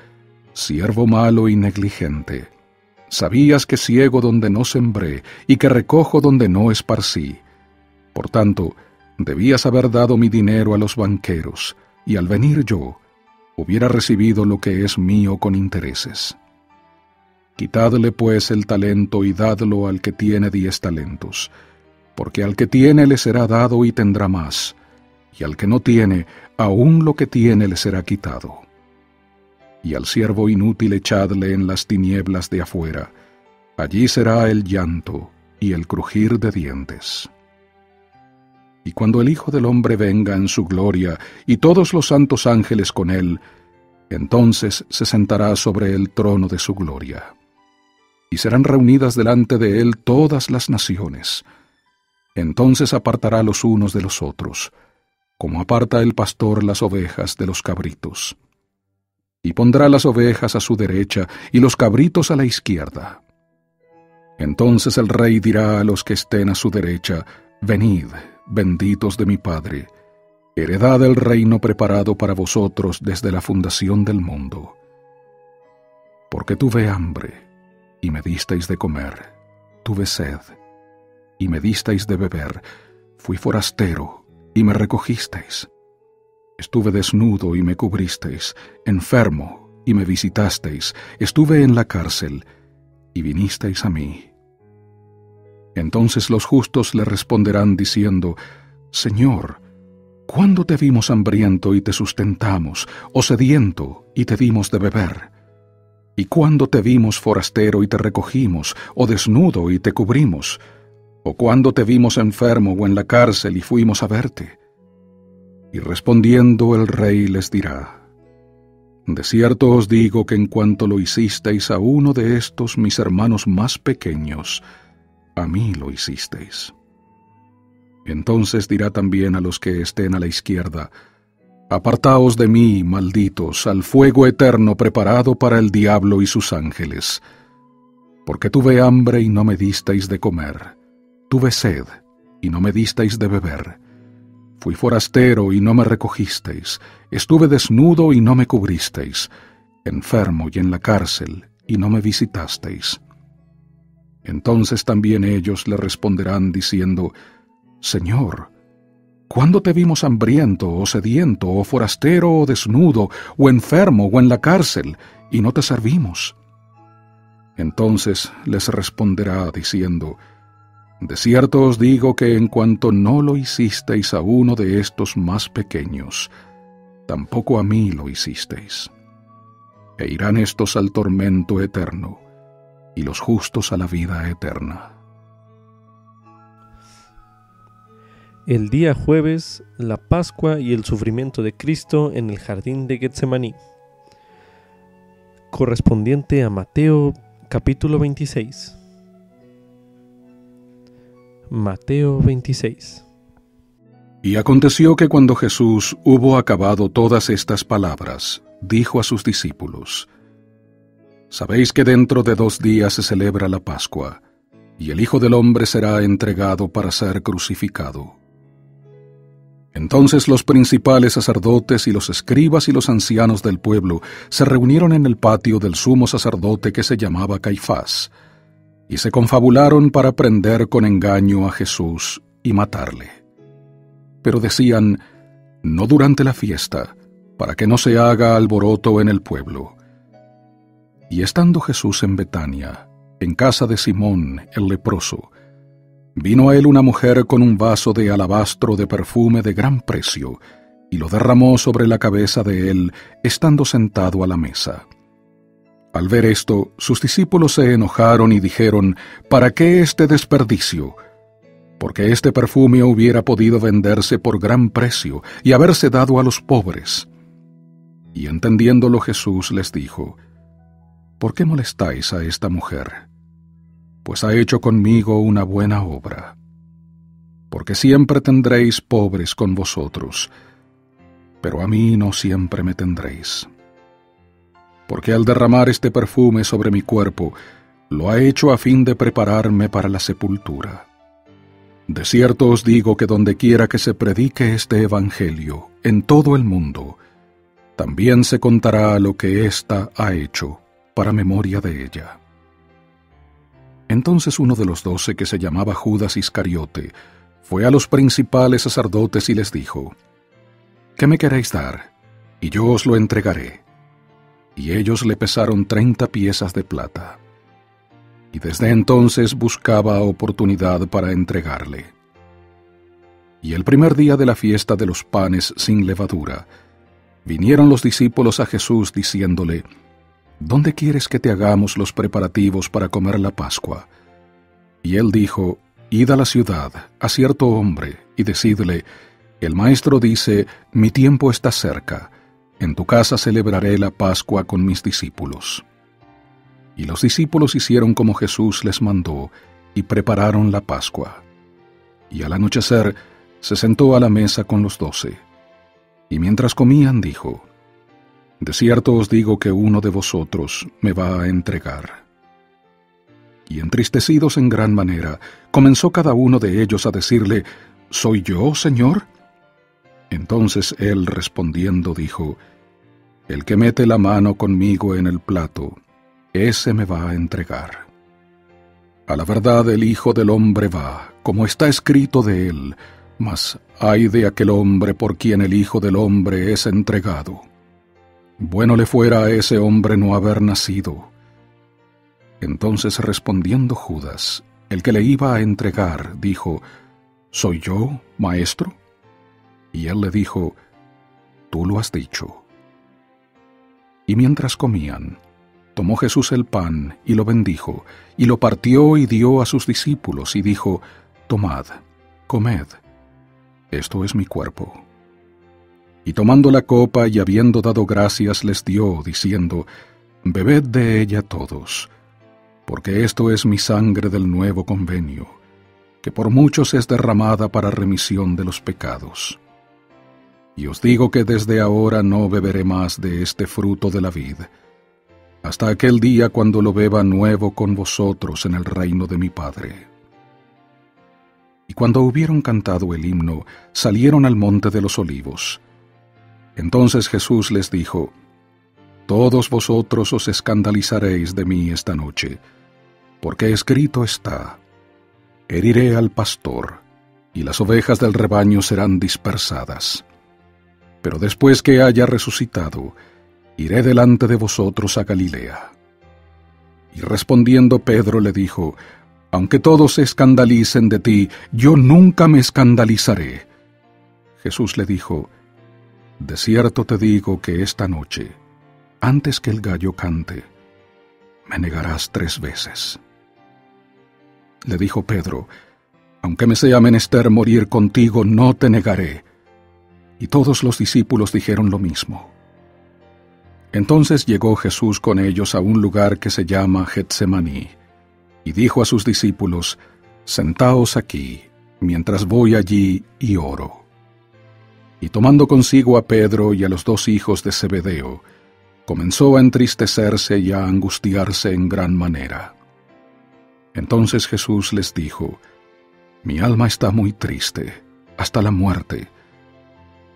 Siervo malo y negligente, sabías que ciego donde no sembré y que recojo donde no esparcí. Por tanto, debías haber dado mi dinero a los banqueros, y al venir yo, hubiera recibido lo que es mío con intereses. Quitadle pues el talento y dadlo al que tiene 10 talentos, porque al que tiene le será dado y tendrá más, y al que no tiene, aun lo que tiene le será quitado. Y al siervo inútil echadle en las tinieblas de afuera, allí será el llanto y el crujir de dientes. Y cuando el Hijo del Hombre venga en su gloria, y todos los santos ángeles con él, entonces se sentará sobre el trono de su gloria. Y serán reunidas delante de él todas las naciones. Entonces apartará los unos de los otros, como aparta el pastor las ovejas de los cabritos. Y pondrá las ovejas a su derecha, y los cabritos a la izquierda. Entonces el rey dirá a los que estén a su derecha: Venid, benditos de mi Padre, heredad el reino preparado para vosotros desde la fundación del mundo. Porque tuve hambre, y me disteis de comer, tuve sed, y me disteis de beber, fui forastero, y me recogisteis. Estuve desnudo, y me cubristeis, enfermo, y me visitasteis, estuve en la cárcel, y vinisteis a mí. Entonces los justos le responderán diciendo: Señor, ¿cuándo te vimos hambriento y te sustentamos, o sediento y te dimos de beber? ¿Y cuándo te vimos forastero y te recogimos, o desnudo y te cubrimos? ¿O cuándo te vimos enfermo o en la cárcel y fuimos a verte? Y respondiendo el rey les dirá: De cierto os digo que en cuanto lo hicisteis a uno de estos mis hermanos más pequeños, a mí lo hicisteis. Entonces dirá también a los que estén a la izquierda: Apartaos de mí, malditos, al fuego eterno preparado para el diablo y sus ángeles. Porque tuve hambre y no me disteis de comer, tuve sed y no me disteis de beber, fui forastero y no me recogisteis, estuve desnudo y no me cubristeis, enfermo y en la cárcel y no me visitasteis. Entonces también ellos le responderán diciendo: Señor, ¿cuándo te vimos hambriento, o sediento, o forastero, o desnudo, o enfermo, o en la cárcel, y no te servimos? Entonces les responderá diciendo: De cierto os digo que en cuanto no lo hicisteis a uno de estos más pequeños, tampoco a mí lo hicisteis. e irán estos al tormento eterno, y los justos a la vida eterna. El día jueves, la Pascua y el sufrimiento de Cristo en el jardín de Getsemaní, correspondiente a Mateo capítulo 26. Mateo 26. Y aconteció que cuando Jesús hubo acabado todas estas palabras, dijo a sus discípulos: Sabéis que dentro de 2 días se celebra la Pascua, y el Hijo del Hombre será entregado para ser crucificado. Entonces los principales sacerdotes y los escribas y los ancianos del pueblo se reunieron en el patio del sumo sacerdote que se llamaba Caifás, y se confabularon para prender con engaño a Jesús y matarle. Pero decían: no durante la fiesta, para que no se haga alboroto en el pueblo. Y estando Jesús en Betania, en casa de Simón el leproso, vino a él una mujer con un vaso de alabastro de perfume de gran precio, y lo derramó sobre la cabeza de él, estando sentado a la mesa. Al ver esto, sus discípulos se enojaron y dijeron: ¿para qué este desperdicio? Porque este perfume hubiera podido venderse por gran precio y haberse dado a los pobres. Y entendiéndolo Jesús les dijo: ¿por qué molestáis a esta mujer? Pues ha hecho conmigo una buena obra. Porque siempre tendréis pobres con vosotros, pero a mí no siempre me tendréis. Porque al derramar este perfume sobre mi cuerpo, lo ha hecho a fin de prepararme para la sepultura. De cierto os digo que dondequiera que se predique este evangelio, en todo el mundo, también se contará lo que ésta ha hecho, para memoria de ella. Entonces uno de los 12, que se llamaba Judas Iscariote, fue a los principales sacerdotes y les dijo: ¿qué me queréis dar? Y yo os lo entregaré. Y ellos le pesaron 30 piezas de plata. Y desde entonces buscaba oportunidad para entregarle. Y el primer día de la fiesta de los panes sin levadura, vinieron los discípulos a Jesús diciéndole: ¿dónde quieres que te hagamos los preparativos para comer la Pascua? Y él dijo: id a la ciudad, a cierto hombre, y decidle: el maestro dice, mi tiempo está cerca, en tu casa celebraré la Pascua con mis discípulos. Y los discípulos hicieron como Jesús les mandó, y prepararon la Pascua. Y al anochecer se sentó a la mesa con los 12. Y mientras comían dijo: de cierto os digo que uno de vosotros me va a entregar. Y entristecidos en gran manera, comenzó cada uno de ellos a decirle: ¿soy yo, Señor? Entonces él respondiendo dijo: el que mete la mano conmigo en el plato, ese me va a entregar. A la verdad el Hijo del Hombre va, como está escrito de él, mas ay de aquel hombre por quien el Hijo del Hombre es entregado. Bueno le fuera a ese hombre no haber nacido. Entonces respondiendo Judas, el que le iba a entregar, dijo: ¿soy yo, maestro? Y él le dijo: tú lo has dicho. Y mientras comían, tomó Jesús el pan y lo bendijo, y lo partió y dio a sus discípulos, y dijo: tomad, comed, esto es mi cuerpo. Y tomando la copa y habiendo dado gracias les dio, diciendo: bebed de ella todos, porque esto es mi sangre del nuevo convenio, que por muchos es derramada para remisión de los pecados. Y os digo que desde ahora no beberé más de este fruto de la vid, hasta aquel día cuando lo beba nuevo con vosotros en el reino de mi Padre. Y cuando hubieron cantado el himno, salieron al monte de los olivos. Entonces Jesús les dijo: todos vosotros os escandalizaréis de mí esta noche, porque escrito está: heriré al pastor, y las ovejas del rebaño serán dispersadas. Pero después que haya resucitado, iré delante de vosotros a Galilea. Y respondiendo Pedro le dijo: aunque todos se escandalicen de ti, yo nunca me escandalizaré. Jesús le dijo: de cierto te digo que esta noche, antes que el gallo cante, me negarás 3 veces. Le dijo Pedro, aunque me sea menester morir contigo, no te negaré. Y todos los discípulos dijeron lo mismo. Entonces llegó Jesús con ellos a un lugar que se llama Getsemaní, y dijo a sus discípulos, sentaos aquí, mientras voy allí y oro. Y tomando consigo a Pedro y a los 2 hijos de Zebedeo, comenzó a entristecerse y a angustiarse en gran manera. Entonces Jesús les dijo, mi alma está muy triste, hasta la muerte.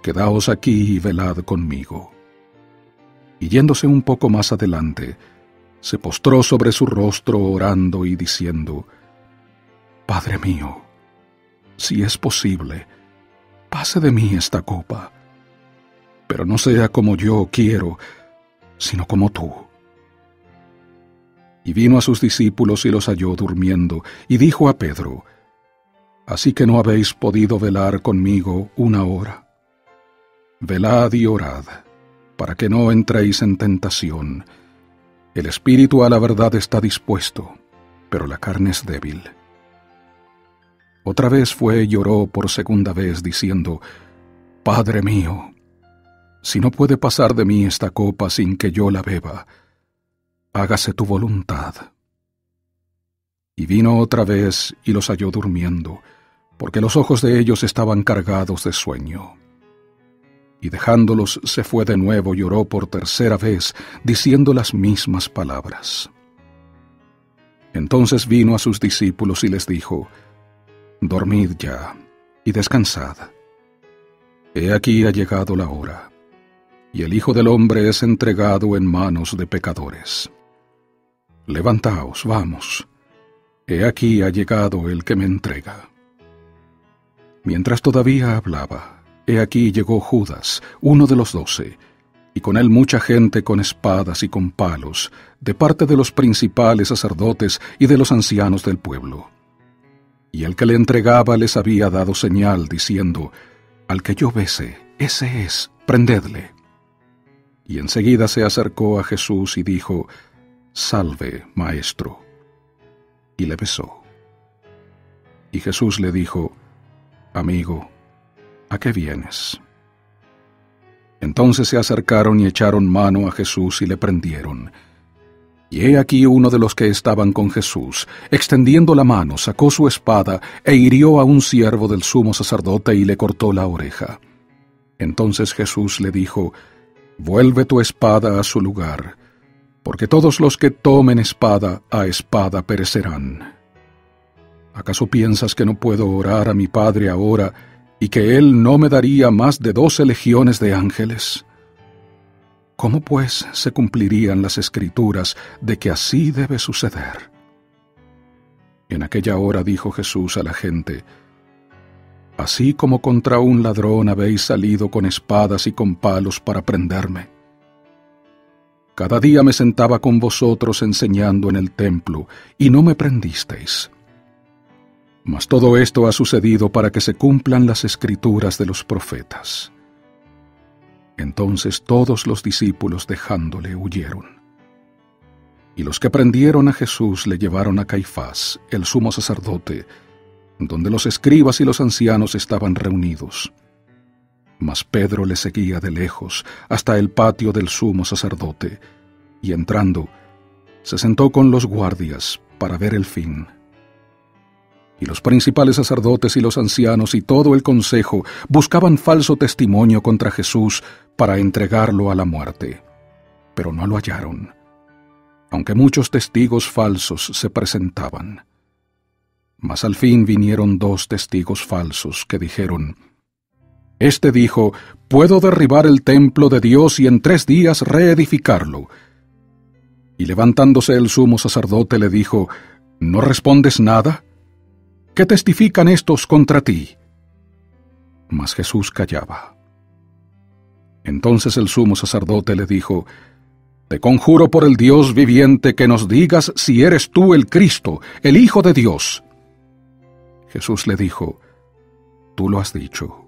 Quedaos aquí y velad conmigo. Y yéndose un poco más adelante, se postró sobre su rostro orando y diciendo, Padre mío, si es posible, pase de mí esta copa, pero no sea como yo quiero, sino como tú. Y vino a sus discípulos y los halló durmiendo, y dijo a Pedro, ¿así que no habéis podido velar conmigo 1 hora? Velad y orad, para que no entréis en tentación. El espíritu a la verdad está dispuesto, pero la carne es débil. Otra vez fue y lloró por 2ª vez, diciendo, Padre mío, si no puede pasar de mí esta copa sin que yo la beba, hágase tu voluntad. Y vino otra vez y los halló durmiendo, porque los ojos de ellos estaban cargados de sueño. Y dejándolos se fue de nuevo y oró por 3ª vez, diciendo las mismas palabras. Entonces vino a sus discípulos y les dijo, dormid ya y descansad. He aquí ha llegado la hora, y el Hijo del Hombre es entregado en manos de pecadores. Levantaos, vamos. He aquí ha llegado el que me entrega. Mientras todavía hablaba, he aquí llegó Judas, uno de los 12, y con él mucha gente con espadas y con palos, de parte de los principales sacerdotes y de los ancianos del pueblo. Y el que le entregaba les había dado señal, diciendo, al que yo bese, ese es, prendedle. Y enseguida se acercó a Jesús y dijo, Salve, Maestro. Y le besó. Y Jesús le dijo, Amigo, ¿a qué vienes? Entonces se acercaron y echaron mano a Jesús y le prendieron. Y he aquí uno de los que estaban con Jesús, extendiendo la mano, sacó su espada e hirió a un siervo del sumo sacerdote y le cortó la oreja. Entonces Jesús le dijo, Vuelve tu espada a su lugar, porque todos los que tomen espada, a espada perecerán. ¿Acaso piensas que no puedo orar a mi Padre ahora, y que Él no me daría más de 12 legiones de ángeles? ¿Cómo pues se cumplirían las Escrituras de que así debe suceder? En aquella hora dijo Jesús a la gente, Así como contra un ladrón habéis salido con espadas y con palos para prenderme. Cada día me sentaba con vosotros enseñando en el templo, y no me prendisteis. Mas todo esto ha sucedido para que se cumplan las Escrituras de los profetas. Entonces todos los discípulos dejándole huyeron. Y los que prendieron a Jesús le llevaron a Caifás, el sumo sacerdote, donde los escribas y los ancianos estaban reunidos. Mas Pedro le seguía de lejos hasta el patio del sumo sacerdote, y entrando, se sentó con los guardias para ver el fin. Y los principales sacerdotes y los ancianos y todo el consejo buscaban falso testimonio contra Jesús para entregarlo a la muerte, pero no lo hallaron, aunque muchos testigos falsos se presentaban. Mas al fin vinieron 2 testigos falsos que dijeron, Este dijo, puedo derribar el templo de Dios y en 3 días reedificarlo. Y levantándose el sumo sacerdote le dijo, ¿no respondes nada? ¿Qué testifican estos contra ti? Mas Jesús callaba. Entonces el sumo sacerdote le dijo, Te conjuro por el Dios viviente que nos digas si eres tú el Cristo, el Hijo de Dios. Jesús le dijo, Tú lo has dicho.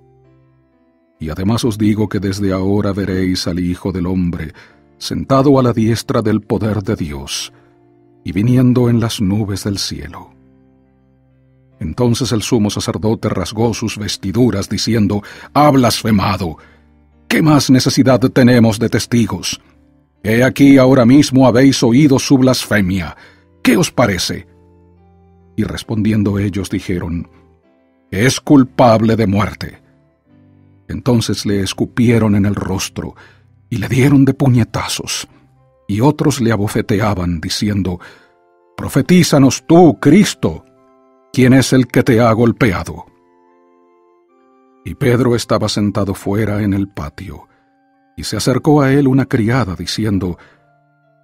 Y además os digo que desde ahora veréis al Hijo del Hombre sentado a la diestra del poder de Dios, y viniendo en las nubes del cielo. Entonces el sumo sacerdote rasgó sus vestiduras, diciendo: «¡Ha blasfemado! ¿Qué más necesidad tenemos de testigos? He aquí ahora mismo habéis oído su blasfemia. ¿Qué os parece?» Y respondiendo ellos dijeron: «Es culpable de muerte». Entonces le escupieron en el rostro y le dieron de puñetazos, y otros le abofeteaban, diciendo: «Profetízanos tú, Cristo, ¿quién es el que te ha golpeado?». Y Pedro estaba sentado fuera en el patio, y se acercó a él una criada, diciendo: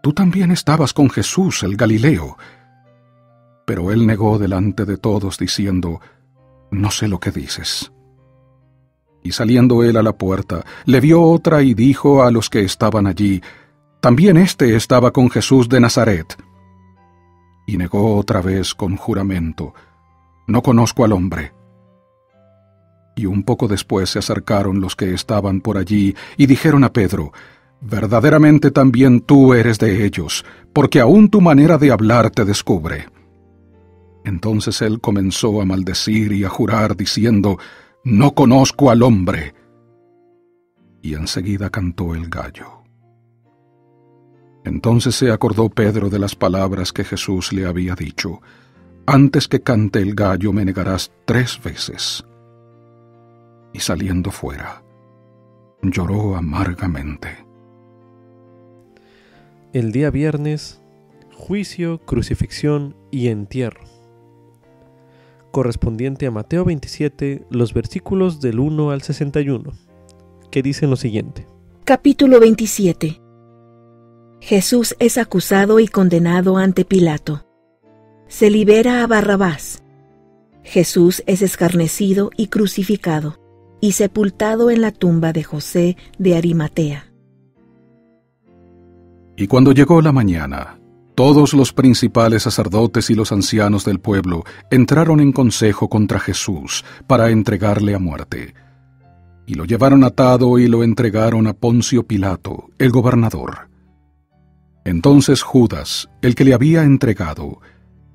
«Tú también estabas con Jesús el Galileo». Pero él negó delante de todos, diciendo: «No sé lo que dices». Y saliendo él a la puerta, le vio otra y dijo a los que estaban allí: «También éste estaba con Jesús de Nazaret». Y negó otra vez con juramento: «No conozco al hombre». Y un poco después se acercaron los que estaban por allí y dijeron a Pedro: «Verdaderamente también tú eres de ellos, porque aún tu manera de hablar te descubre». Entonces él comenzó a maldecir y a jurar, diciendo: «No conozco al hombre». Y enseguida cantó el gallo. Entonces se acordó Pedro de las palabras que Jesús le había dicho: «Antes que cante el gallo me negarás 3 veces». Y saliendo fuera, lloró amargamente. El día viernes, juicio, crucifixión y entierro. Correspondiente a Mateo 27, los versículos del 1 al 61, que dicen lo siguiente. Capítulo 27. Jesús es acusado y condenado ante Pilato. Se libera a Barrabás. Jesús es escarnecido y crucificado, y sepultado en la tumba de José de Arimatea. Y cuando llegó la mañana, todos los principales sacerdotes y los ancianos del pueblo entraron en consejo contra Jesús para entregarle a muerte. Y lo llevaron atado y lo entregaron a Poncio Pilato, el gobernador. Entonces Judas, el que le había entregado,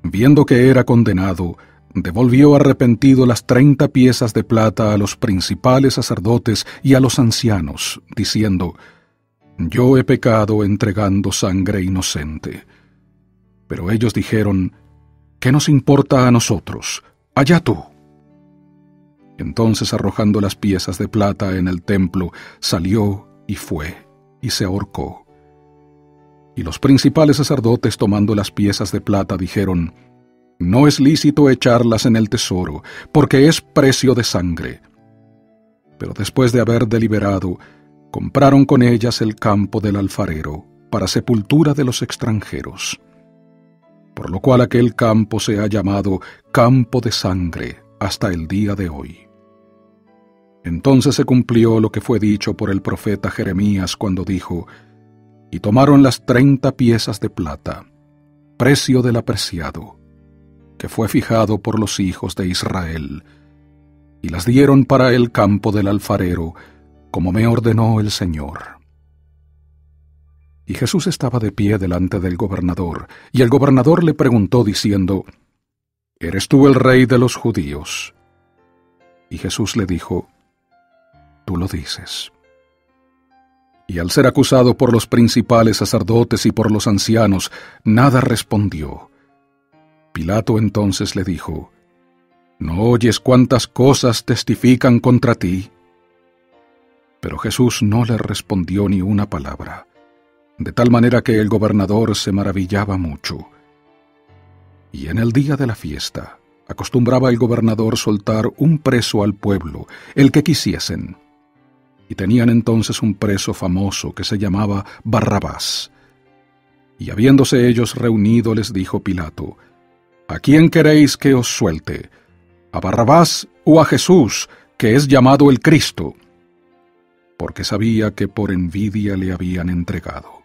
viendo que era condenado, devolvió arrepentido las 30 piezas de plata a los principales sacerdotes y a los ancianos, diciendo: «Yo he pecado entregando sangre inocente». Pero ellos dijeron: «¿Qué nos importa a nosotros? Allá tú». Entonces, arrojando las piezas de plata en el templo, salió y fue, y se ahorcó. Y los principales sacerdotes, tomando las piezas de plata, dijeron: «No es lícito echarlas en el tesoro, porque es precio de sangre». Pero después de haber deliberado, compraron con ellas el campo del alfarero, para sepultura de los extranjeros. Por lo cual aquel campo se ha llamado Campo de Sangre hasta el día de hoy. Entonces se cumplió lo que fue dicho por el profeta Jeremías cuando dijo: «Y tomaron las 30 piezas de plata, precio del apreciado, que fue fijado por los hijos de Israel, y las dieron para el campo del alfarero, como me ordenó el Señor». Y Jesús estaba de pie delante del gobernador, y el gobernador le preguntó diciendo: «¿Eres tú el rey de los judíos?». Y Jesús le dijo: «Tú lo dices». Y al ser acusado por los principales sacerdotes y por los ancianos, nada respondió. Pilato entonces le dijo: «¿No oyes cuántas cosas testifican contra ti?». Pero Jesús no le respondió ni una palabra, de tal manera que el gobernador se maravillaba mucho. Y en el día de la fiesta, acostumbraba el gobernador soltar un preso al pueblo, el que quisiesen. Y tenían entonces un preso famoso que se llamaba Barrabás. Y habiéndose ellos reunido, les dijo Pilato: «¿A quién queréis que os suelte? ¿A Barrabás o a Jesús, que es llamado el Cristo?». Porque sabía que por envidia le habían entregado.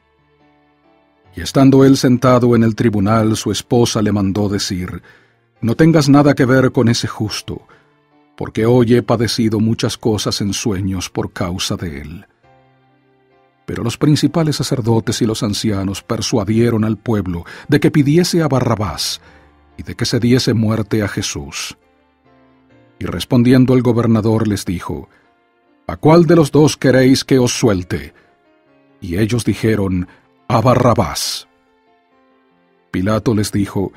Y estando él sentado en el tribunal, su esposa le mandó decir: «No tengas nada que ver con ese justo, porque hoy he padecido muchas cosas en sueños por causa de él». Pero los principales sacerdotes y los ancianos persuadieron al pueblo de que pidiese a Barrabás y de que se diese muerte a Jesús. Y respondiendo el gobernador les dijo: ¿A cuál de los dos queréis que os suelte? Y ellos dijeron: a Barrabás. Pilato les dijo: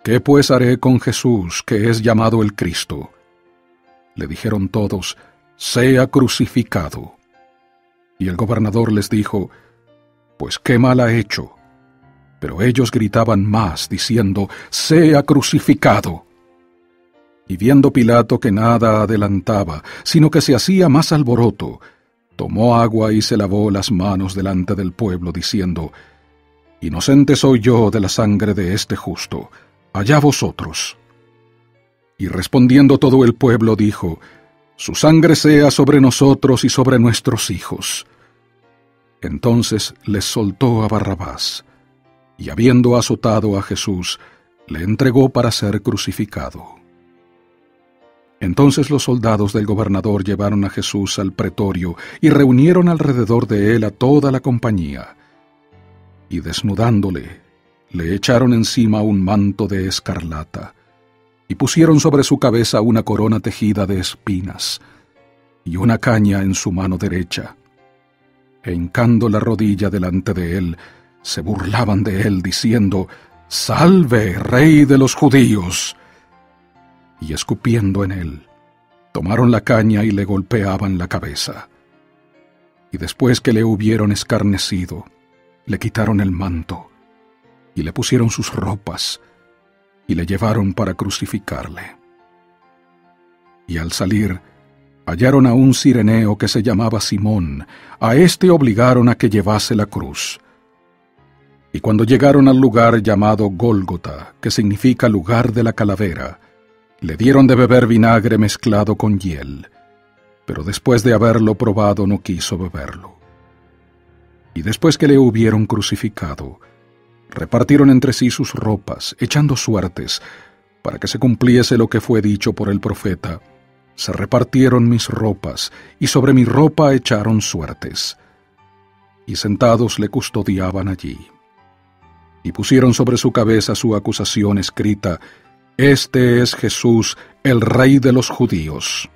¿Qué pues haré con Jesús, que es llamado el Cristo? Le dijeron todos: sea crucificado. Y el gobernador les dijo: pues qué mal ha hecho. Pero ellos gritaban más, diciendo: sea crucificado. Y viendo Pilato que nada adelantaba, sino que se hacía más alboroto, tomó agua y se lavó las manos delante del pueblo, diciendo: inocente soy yo de la sangre de este justo, allá vosotros. Y respondiendo todo el pueblo dijo: su sangre sea sobre nosotros y sobre nuestros hijos. Entonces les soltó a Barrabás, y habiendo azotado a Jesús, le entregó para ser crucificado. Entonces los soldados del gobernador llevaron a Jesús al pretorio y reunieron alrededor de él a toda la compañía. Y desnudándole, le echaron encima un manto de escarlata, y pusieron sobre su cabeza una corona tejida de espinas, y una caña en su mano derecha. E hincando la rodilla delante de él, se burlaban de él, diciendo: «¡Salve, Rey de los judíos!». Y escupiendo en él, tomaron la caña y le golpeaban la cabeza. Y después que le hubieron escarnecido, le quitaron el manto, y le pusieron sus ropas, y le llevaron para crucificarle. Y al salir, hallaron a un cireneo que se llamaba Simón. A éste obligaron a que llevase la cruz. Y cuando llegaron al lugar llamado Gólgota, que significa lugar de la calavera, le dieron de beber vinagre mezclado con hiel, pero después de haberlo probado no quiso beberlo. Y después que le hubieron crucificado, repartieron entre sí sus ropas, echando suertes, para que se cumpliese lo que fue dicho por el profeta: se repartieron mis ropas, y sobre mi ropa echaron suertes. Y sentados le custodiaban allí. Y pusieron sobre su cabeza su acusación escrita: «Este es Jesús, el Rey de los judíos».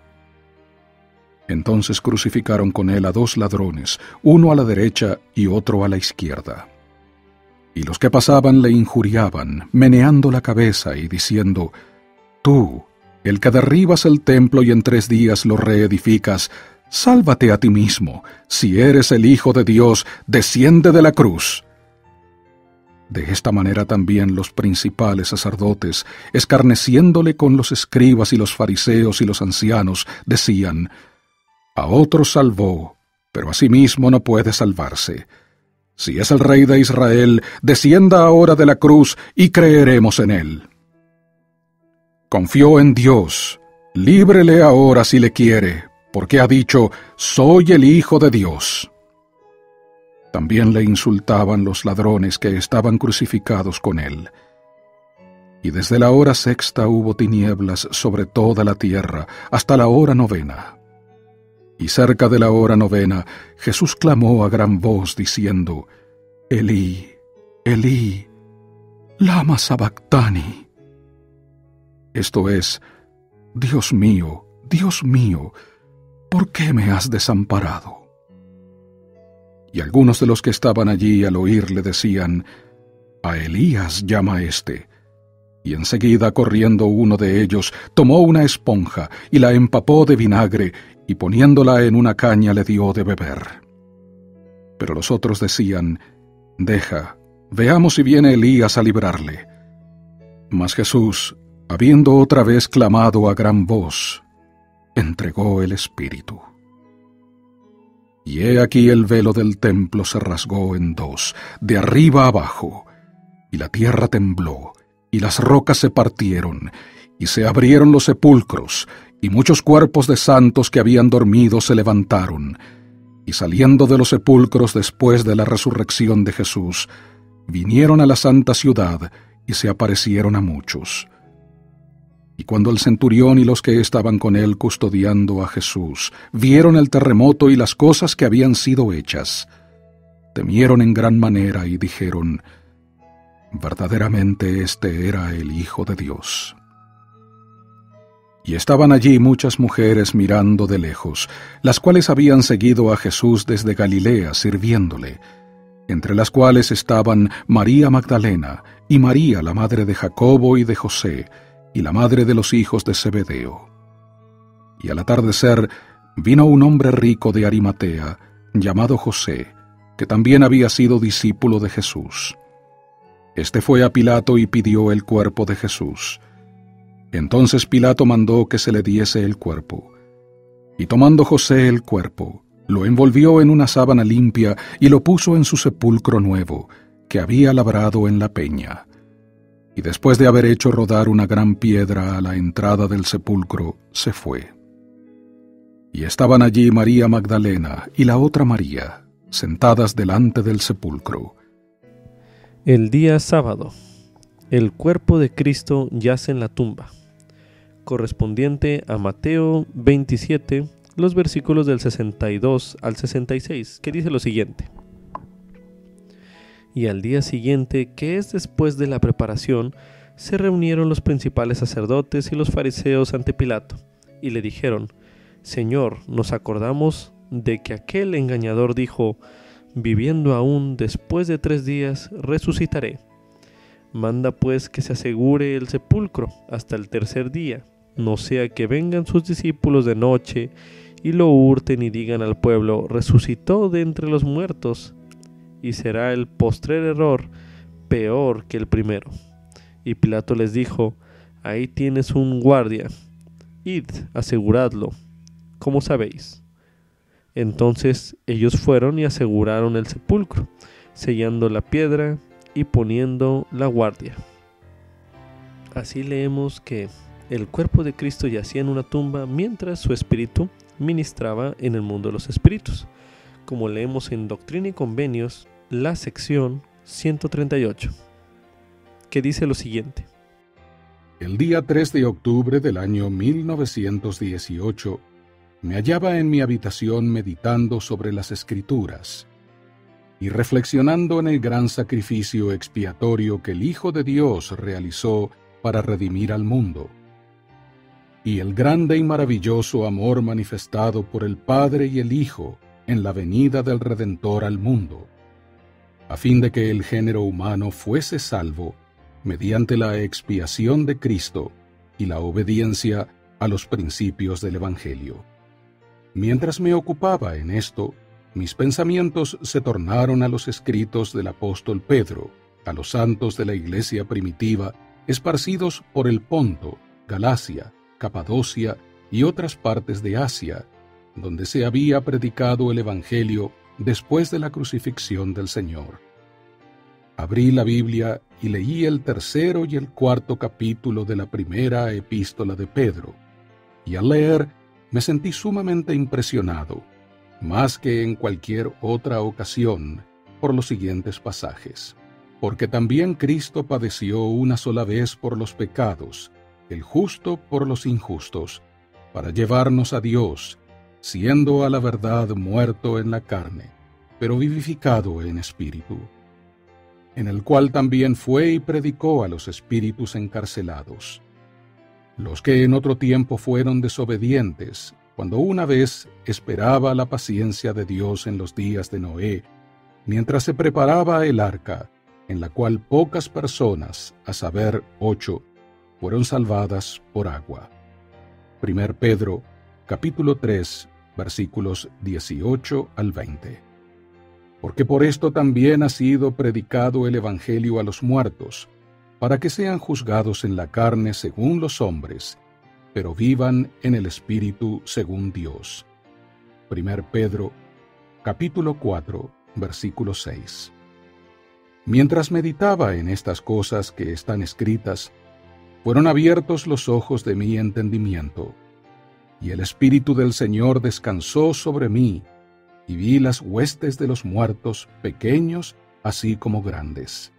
Entonces crucificaron con él a 2 ladrones, uno a la derecha y otro a la izquierda. Y los que pasaban le injuriaban, meneando la cabeza y diciendo: «Tú, el que derribas el templo y en 3 días lo reedificas, sálvate a ti mismo. Si eres el Hijo de Dios, desciende de la cruz». De esta manera también los principales sacerdotes, escarneciéndole con los escribas y los fariseos y los ancianos, decían: «A otros salvó, pero a sí mismo no puede salvarse. Si es el Rey de Israel, descienda ahora de la cruz y creeremos en él». Confió en Dios, líbrele ahora si le quiere, porque ha dicho: «Soy el Hijo de Dios». También le insultaban los ladrones que estaban crucificados con él. Y desde la hora 6ª hubo tinieblas sobre toda la tierra, hasta la hora 9ª. Y cerca de la hora 9ª, Jesús clamó a gran voz, diciendo: «Elí, Elí, lama sabactani». Esto es: Dios mío, ¿por qué me has desamparado? Y algunos de los que estaban allí al oírle decían: «A Elías llama éste». Y enseguida, corriendo uno de ellos, tomó una esponja y la empapó de vinagre, y poniéndola en una caña le dio de beber. Pero los otros decían: «Deja, veamos si viene Elías a librarle». Mas Jesús, habiendo otra vez clamado a gran voz, entregó el Espíritu. Y he aquí el velo del templo se rasgó en 2, de arriba abajo, y la tierra tembló, y las rocas se partieron, y se abrieron los sepulcros, y muchos cuerpos de santos que habían dormido se levantaron, y saliendo de los sepulcros después de la resurrección de Jesús, vinieron a la santa ciudad, y se aparecieron a muchos. Y cuando el centurión y los que estaban con él custodiando a Jesús vieron el terremoto y las cosas que habían sido hechas, temieron en gran manera y dijeron: verdaderamente este era el Hijo de Dios. Y estaban allí muchas mujeres mirando de lejos, las cuales habían seguido a Jesús desde Galilea sirviéndole, entre las cuales estaban María Magdalena, y María la madre de Jacobo y de José, y la madre de los hijos de Zebedeo. Y al atardecer vino un hombre rico de Arimatea, llamado José, que también había sido discípulo de Jesús. Este fue a Pilato y pidió el cuerpo de Jesús. Entonces Pilato mandó que se le diese el cuerpo. Y tomando José el cuerpo, lo envolvió en una sábana limpia y lo puso en su sepulcro nuevo, que había labrado en la peña. Y después de haber hecho rodar una gran piedra a la entrada del sepulcro, se fue. Y estaban allí María Magdalena y la otra María, sentadas delante del sepulcro. El día sábado, el cuerpo de Cristo yace en la tumba, correspondiente a Mateo 27, los versículos del 62 al 66, que dice lo siguiente: Y al día siguiente, que es después de la preparación, se reunieron los principales sacerdotes y los fariseos ante Pilato, y le dijeron: Señor, nos acordamos de que aquel engañador dijo: viviendo aún, después de 3 días resucitaré. Manda pues que se asegure el sepulcro hasta el 3er día, no sea que vengan sus discípulos de noche y lo hurten y digan al pueblo: resucitó de entre los muertos, y será el postrer error peor que el primero. Y Pilato les dijo: ahí tienes un guardia, id, aseguradlo, como sabéis. Entonces ellos fueron y aseguraron el sepulcro, sellando la piedra y poniendo la guardia. Así leemos que el cuerpo de Cristo yacía en una tumba mientras su espíritu ministraba en el mundo de los espíritus, como leemos en Doctrina y Convenios, la sección 138, que dice lo siguiente: El día 3 de octubre del año 1918, me hallaba en mi habitación meditando sobre las Escrituras y reflexionando en el gran sacrificio expiatorio que el Hijo de Dios realizó para redimir al mundo, y el grande y maravilloso amor manifestado por el Padre y el Hijo en la venida del Redentor al mundo, a fin de que el género humano fuese salvo mediante la expiación de Cristo y la obediencia a los principios del Evangelio. Mientras me ocupaba en esto, mis pensamientos se tornaron a los escritos del apóstol Pedro, a los santos de la iglesia primitiva, esparcidos por el Ponto, Galacia, Capadocia y otras partes de Asia, donde se había predicado el Evangelio después de la crucifixión del Señor. Abrí la Biblia y leí el 3 y el 4 capítulo de la primera epístola de Pedro, y al leer me sentí sumamente impresionado, más que en cualquier otra ocasión, por los siguientes pasajes. Porque también Cristo padeció una sola vez por los pecados, el justo por los injustos, para llevarnos a Dios, siendo a la verdad muerto en la carne, pero vivificado en espíritu, en el cual también fue y predicó a los espíritus encarcelados, los que en otro tiempo fueron desobedientes, cuando una vez esperaba la paciencia de Dios en los días de Noé, mientras se preparaba el arca, en la cual pocas personas, a saber 8, fueron salvadas por agua. 1 Pedro, capítulo 3, versículos 18 al 20. Porque por esto también ha sido predicado el Evangelio a los muertos, para que sean juzgados en la carne según los hombres, pero vivan en el Espíritu según Dios. 1 Pedro, capítulo 4, versículo 6. Mientras meditaba en estas cosas que están escritas, fueron abiertos los ojos de mi entendimiento, y el Espíritu del Señor descansó sobre mí, y vi las huestes de los muertos, pequeños así como grandes.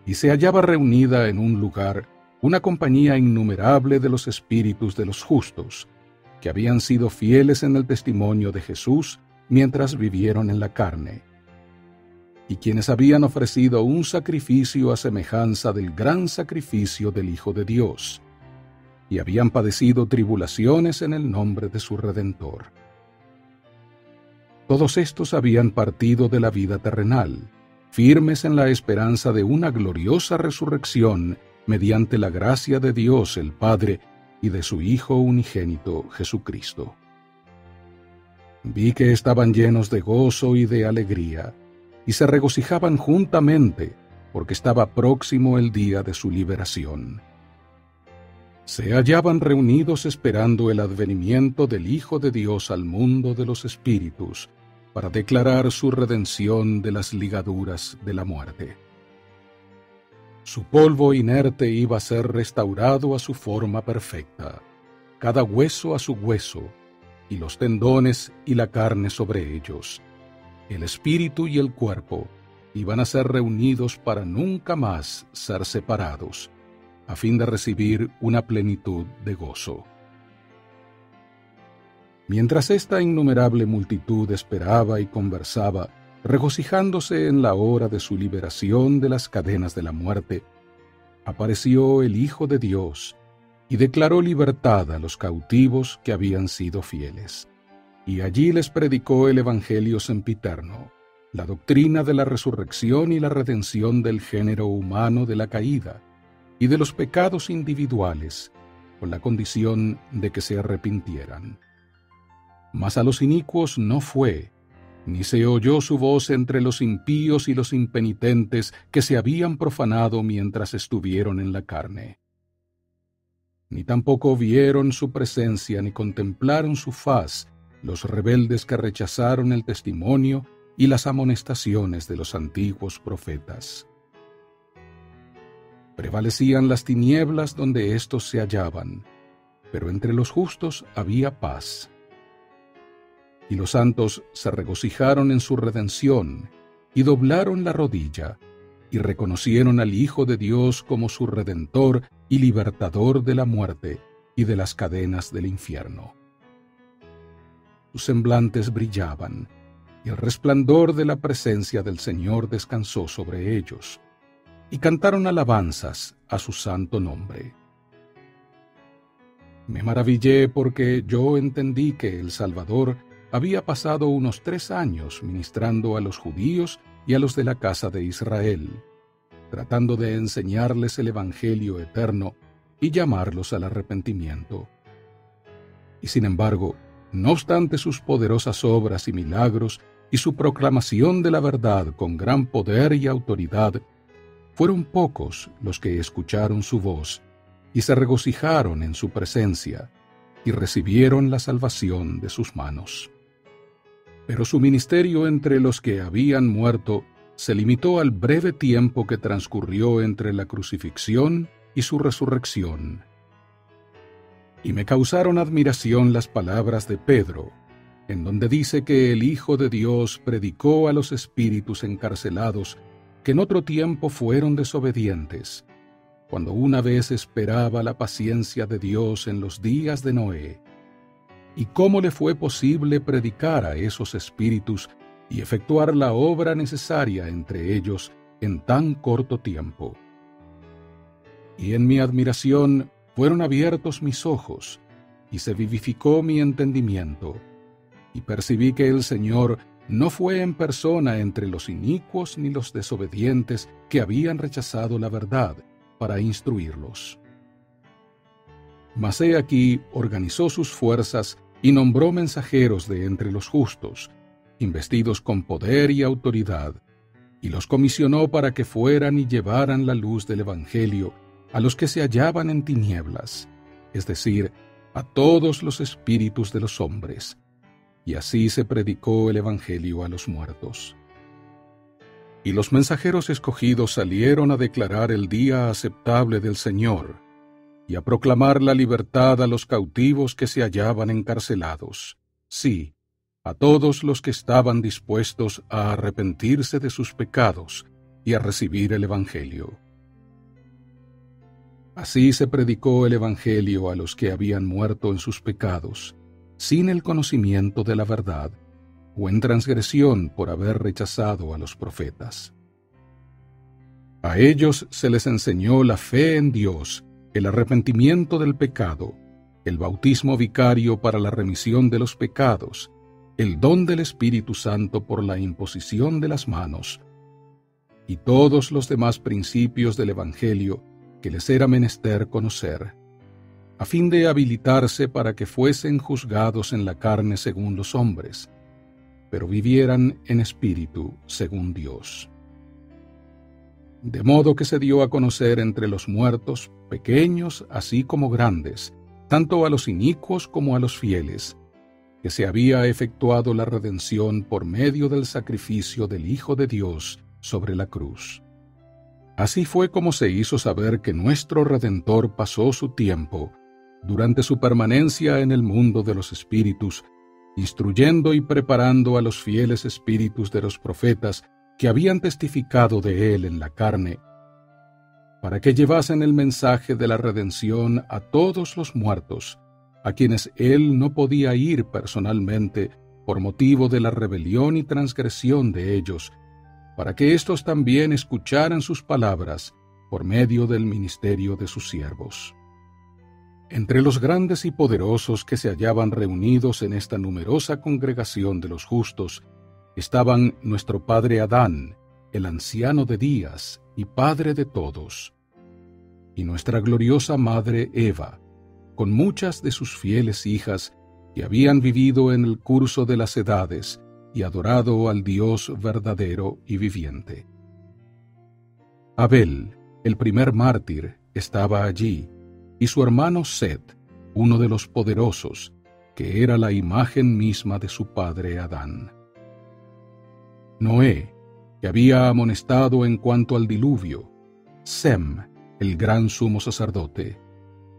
Y se hallaba reunida en un lugar una compañía innumerable de los espíritus de los justos, que habían sido fieles en el testimonio de Jesús mientras vivieron en la carne. y quienes habían ofrecido un sacrificio a semejanza del gran sacrificio del Hijo de Dios, y habían padecido tribulaciones en el nombre de su Redentor. Todos estos habían partido de la vida terrenal, firmes en la esperanza de una gloriosa resurrección mediante la gracia de Dios el Padre y de su Hijo unigénito Jesucristo. Vi que estaban llenos de gozo y de alegría, y se regocijaban juntamente, porque estaba próximo el día de su liberación. Se hallaban reunidos esperando el advenimiento del Hijo de Dios al mundo de los espíritus, para declarar su redención de las ligaduras de la muerte. Su polvo inerte iba a ser restaurado a su forma perfecta, cada hueso a su hueso, y los tendones y la carne sobre ellos. El espíritu y el cuerpo iban a ser reunidos para nunca más ser separados, a fin de recibir una plenitud de gozo. Mientras esta innumerable multitud esperaba y conversaba, regocijándose en la hora de su liberación de las cadenas de la muerte, apareció el Hijo de Dios y declaró libertad a los cautivos que habían sido fieles. Y allí les predicó el Evangelio sempiterno, la doctrina de la resurrección y la redención del género humano de la caída y de los pecados individuales, con la condición de que se arrepintieran. Mas a los inicuos no fue, ni se oyó su voz entre los impíos y los impenitentes que se habían profanado mientras estuvieron en la carne. Ni tampoco vieron su presencia ni contemplaron su faz los rebeldes que rechazaron el testimonio y las amonestaciones de los antiguos profetas. Prevalecían las tinieblas donde éstos se hallaban, pero entre los justos había paz. Y los santos se regocijaron en su redención, y doblaron la rodilla, y reconocieron al Hijo de Dios como su Redentor y Libertador de la muerte y de las cadenas del infierno. Sus semblantes brillaban, y el resplandor de la presencia del Señor descansó sobre ellos, y cantaron alabanzas a su santo nombre. Me maravillé porque yo entendí que el Salvador había pasado unos 3 años ministrando a los judíos y a los de la casa de Israel, tratando de enseñarles el Evangelio eterno y llamarlos al arrepentimiento. Y sin embargo, no obstante sus poderosas obras y milagros y su proclamación de la verdad con gran poder y autoridad, fueron pocos los que escucharon su voz y se regocijaron en su presencia y recibieron la salvación de sus manos. Pero su ministerio entre los que habían muerto se limitó al breve tiempo que transcurrió entre la crucifixión y su resurrección. Y me causaron admiración las palabras de Pedro, en donde dice que el Hijo de Dios predicó a los espíritus encarcelados que en otro tiempo fueron desobedientes, cuando una vez esperaba la paciencia de Dios en los días de Noé, y cómo le fue posible predicar a esos espíritus y efectuar la obra necesaria entre ellos en tan corto tiempo. Y en mi admiración fueron abiertos mis ojos, y se vivificó mi entendimiento, y percibí que el Señor no fue en persona entre los inicuos ni los desobedientes que habían rechazado la verdad para instruirlos. Mas he aquí organizó sus fuerzas y nombró mensajeros de entre los justos, investidos con poder y autoridad, y los comisionó para que fueran y llevaran la luz del Evangelio a los que se hallaban en tinieblas, es decir, a todos los espíritus de los hombres, y así se predicó el Evangelio a los muertos. Y los mensajeros escogidos salieron a declarar el día aceptable del Señor, y a proclamar la libertad a los cautivos que se hallaban encarcelados, sí, a todos los que estaban dispuestos a arrepentirse de sus pecados y a recibir el Evangelio. Así se predicó el Evangelio a los que habían muerto en sus pecados, sin el conocimiento de la verdad, o en transgresión por haber rechazado a los profetas. A ellos se les enseñó la fe en Dios, el arrepentimiento del pecado, el bautismo vicario para la remisión de los pecados, el don del Espíritu Santo por la imposición de las manos, y todos los demás principios del Evangelio que les era menester conocer, a fin de habilitarse para que fuesen juzgados en la carne según los hombres, pero vivieran en espíritu según Dios. De modo que se dio a conocer entre los muertos, pequeños así como grandes, tanto a los inicuos como a los fieles, que se había efectuado la redención por medio del sacrificio del Hijo de Dios sobre la cruz. Así fue como se hizo saber que nuestro Redentor pasó su tiempo, durante su permanencia en el mundo de los espíritus, instruyendo y preparando a los fieles espíritus de los profetas que habían testificado de él en la carne, para que llevasen el mensaje de la redención a todos los muertos, a quienes él no podía ir personalmente por motivo de la rebelión y transgresión de ellos, para que éstos también escucharan sus palabras por medio del ministerio de sus siervos. Entre los grandes y poderosos que se hallaban reunidos en esta numerosa congregación de los justos, estaban nuestro padre Adán, el anciano de días y padre de todos, y nuestra gloriosa madre Eva, con muchas de sus fieles hijas que habían vivido en el curso de las edades y adorado al Dios verdadero y viviente. Abel, el primer mártir, estaba allí, y su hermano Set, uno de los poderosos, que era la imagen misma de su padre Adán. Noé, que había amonestado en cuanto al diluvio, Sem, el gran sumo sacerdote,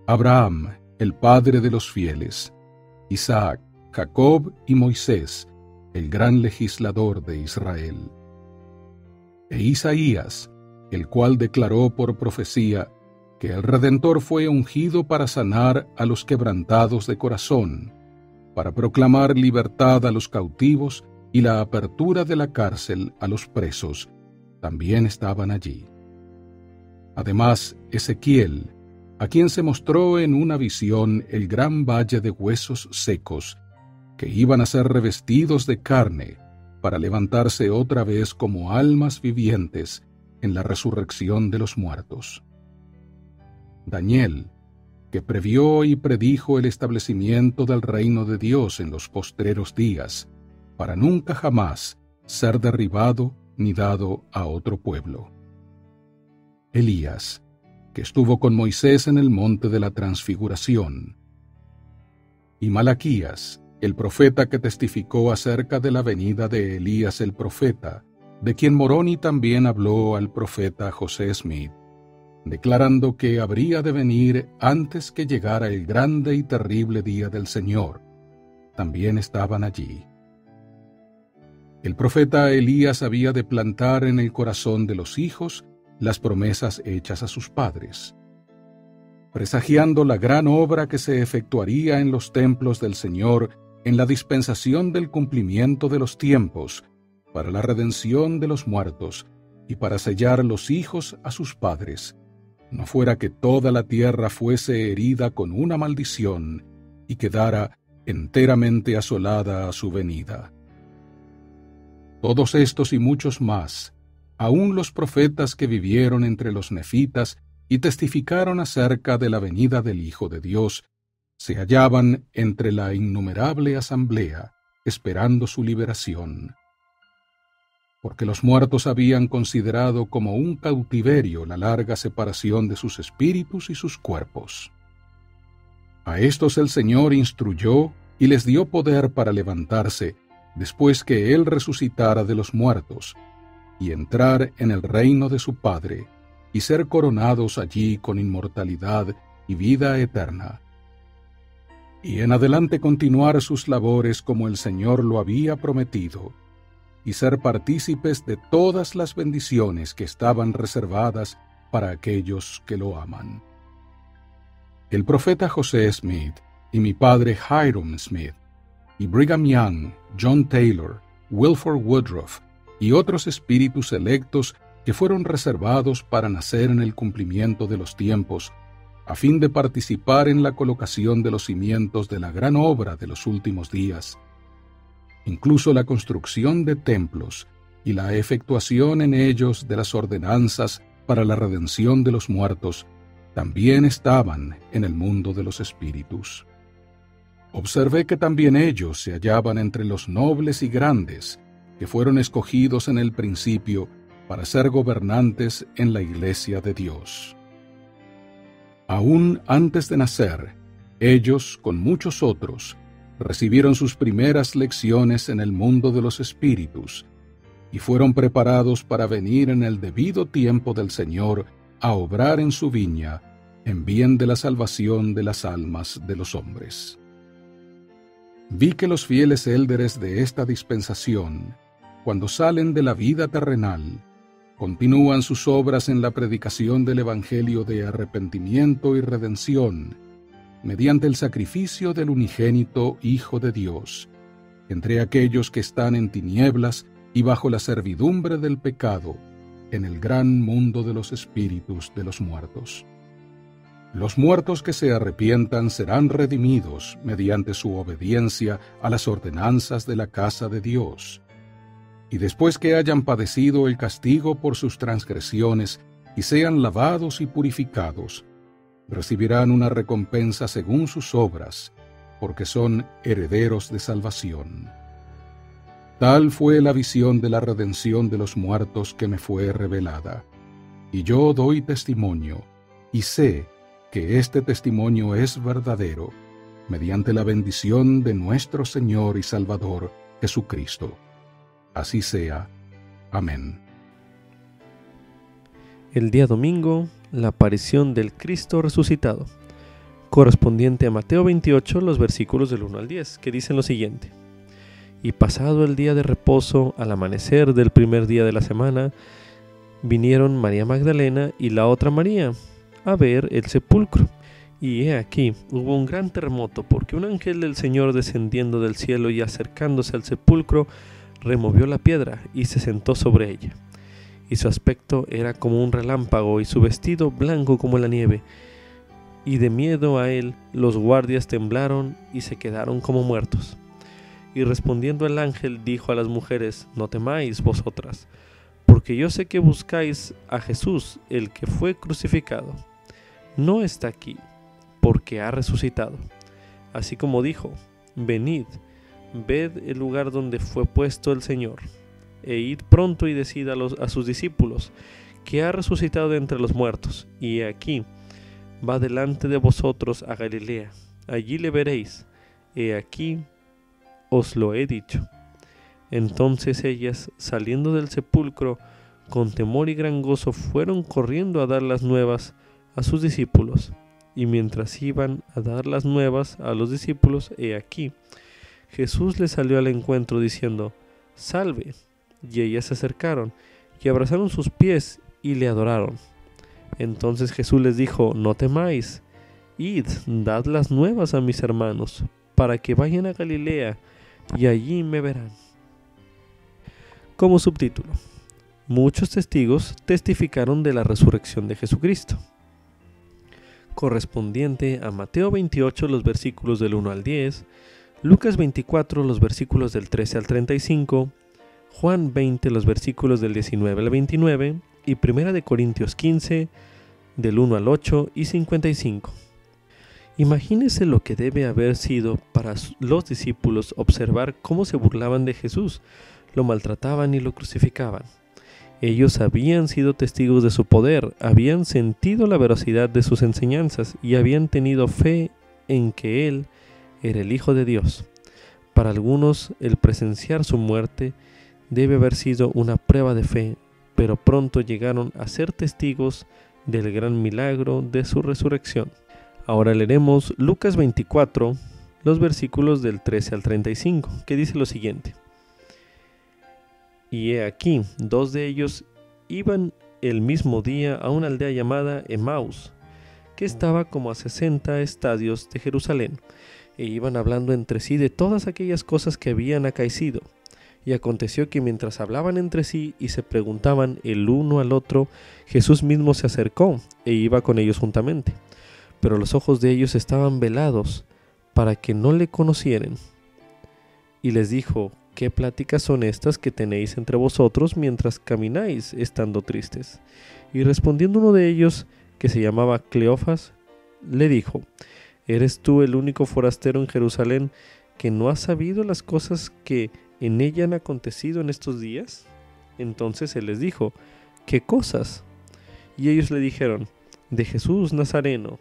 Abraham, el padre de los fieles, Isaac, Jacob y Moisés, el gran legislador de Israel. E Isaías, el cual declaró por profecía que el Redentor fue ungido para sanar a los quebrantados de corazón, para proclamar libertad a los cautivos y la apertura de la cárcel a los presos, también estaban allí. Además, Ezequiel, a quien se mostró en una visión el gran valle de huesos secos, que iban a ser revestidos de carne, para levantarse otra vez como almas vivientes en la resurrección de los muertos. Daniel, que previó y predijo el establecimiento del reino de Dios en los postreros días, para nunca jamás ser derribado ni dado a otro pueblo. Elías, que estuvo con Moisés en el monte de la transfiguración. Y Malaquías, el profeta que testificó acerca de la venida de Elías el profeta, de quien Moroni también habló al profeta José Smith, declarando que habría de venir antes que llegara el grande y terrible día del Señor, también estaban allí. El profeta Elías había de plantar en el corazón de los hijos las promesas hechas a sus padres, presagiando la gran obra que se efectuaría en los templos del Señor en la dispensación del cumplimiento de los tiempos, para la redención de los muertos y para sellar los hijos a sus padres, no fuera que toda la tierra fuese herida con una maldición y quedara enteramente asolada a su venida. Todos estos y muchos más, aun los profetas que vivieron entre los nefitas y testificaron acerca de la venida del Hijo de Dios, se hallaban entre la innumerable asamblea, esperando su liberación. Porque los muertos habían considerado como un cautiverio la larga separación de sus espíritus y sus cuerpos. A estos el Señor instruyó y les dio poder para levantarse, después que Él resucitara de los muertos, y entrar en el reino de su Padre, y ser coronados allí con inmortalidad y vida eterna. Y en adelante continuar sus labores como el Señor lo había prometido, y ser partícipes de todas las bendiciones que estaban reservadas para aquellos que lo aman. El profeta José Smith y mi padre Hiram Smith, y Brigham Young, John Taylor Wilford Woodruff y otros espíritus electos que fueron reservados para nacer en el cumplimiento de los tiempos, a fin de participar en la colocación de los cimientos de la gran obra de los últimos días. Incluso la construcción de templos y la efectuación en ellos de las ordenanzas para la redención de los muertos también estaban en el mundo de los espíritus. Observé que también ellos se hallaban entre los nobles y grandes que fueron escogidos en el principio para ser gobernantes en la Iglesia de Dios. Aún antes de nacer, ellos, con muchos otros, recibieron sus primeras lecciones en el mundo de los espíritus y fueron preparados para venir en el debido tiempo del Señor a obrar en su viña en bien de la salvación de las almas de los hombres. Vi que los fieles élderes de esta dispensación, cuando salen de la vida terrenal, continúan sus obras en la predicación del Evangelio de arrepentimiento y redención, mediante el sacrificio del unigénito Hijo de Dios, entre aquellos que están en tinieblas y bajo la servidumbre del pecado, en el gran mundo de los espíritus de los muertos. Los muertos que se arrepientan serán redimidos mediante su obediencia a las ordenanzas de la casa de Dios, y después que hayan padecido el castigo por sus transgresiones y sean lavados y purificados, recibirán una recompensa según sus obras, porque son herederos de salvación. Tal fue la visión de la redención de los muertos que me fue revelada, y yo doy testimonio, y sé que este testimonio es verdadero, mediante la bendición de nuestro Señor y Salvador Jesucristo. Así sea. Amén. El día domingo, la aparición del Cristo resucitado, correspondiente a Mateo 28, los versículos del 1 al 10, que dicen lo siguiente: Y pasado el día de reposo, al amanecer del primer día de la semana, vinieron María Magdalena y la otra María a ver el sepulcro. Y he aquí, hubo un gran terremoto, porque un ángel del Señor descendiendo del cielo y acercándose al sepulcro, removió la piedra y se sentó sobre ella. Y su aspecto era como un relámpago y su vestido blanco como la nieve. Y de miedo a él los guardias temblaron y se quedaron como muertos. Y respondiendo el ángel dijo a las mujeres: No temáis vosotras, porque yo sé que buscáis a Jesús, el que fue crucificado. No está aquí, porque ha resucitado. Así como dijo: Venid, ved el lugar donde fue puesto el Señor, e id pronto y decid a sus discípulos que ha resucitado de entre los muertos, y aquí va delante de vosotros a Galilea, allí le veréis, he aquí os lo he dicho. Entonces ellas, saliendo del sepulcro, con temor y gran gozo fueron corriendo a dar las nuevas a sus discípulos, y mientras iban a dar las nuevas a los discípulos, he aquí, Jesús les salió al encuentro diciendo: Salve. Y ellas se acercaron y abrazaron sus pies y le adoraron. Entonces Jesús les dijo: No temáis, id, dad las nuevas a mis hermanos, para que vayan a Galilea, y allí me verán. Como subtítulo: muchos testigos testificaron de la resurrección de Jesucristo. Correspondiente a Mateo 28, los versículos del 1 al 10, Lucas 24, los versículos del 13 al 35, Juan 20, los versículos del 19 al 29, y 1 Corintios 15, del 1 al 8 y 55. Imagínese lo que debe haber sido para los discípulos observar cómo se burlaban de Jesús, lo maltrataban y lo crucificaban. Ellos habían sido testigos de su poder, habían sentido la veracidad de sus enseñanzas y habían tenido fe en que Él era el Hijo de Dios. Para algunos, el presenciar su muerte debe haber sido una prueba de fe, pero pronto llegaron a ser testigos del gran milagro de su resurrección. Ahora leeremos Lucas 24, los versículos del 13 al 35, que dice lo siguiente: Y he aquí, 2 de ellos iban el mismo día a una aldea llamada Emaús, que estaba como a 60 estadios de Jerusalén, e iban hablando entre sí de todas aquellas cosas que habían acaecido. Y aconteció que mientras hablaban entre sí y se preguntaban el uno al otro, Jesús mismo se acercó e iba con ellos juntamente. Pero los ojos de ellos estaban velados para que no le conocieren. Y les dijo: ¿Qué pláticas son estas que tenéis entre vosotros mientras camináis estando tristes? Y respondiendo uno de ellos, que se llamaba Cleofas, le dijo: ¿Eres tú el único forastero en Jerusalén que no has sabido las cosas que en ella han acontecido en estos días? Entonces él les dijo: ¿Qué cosas? Y ellos le dijeron: de Jesús Nazareno,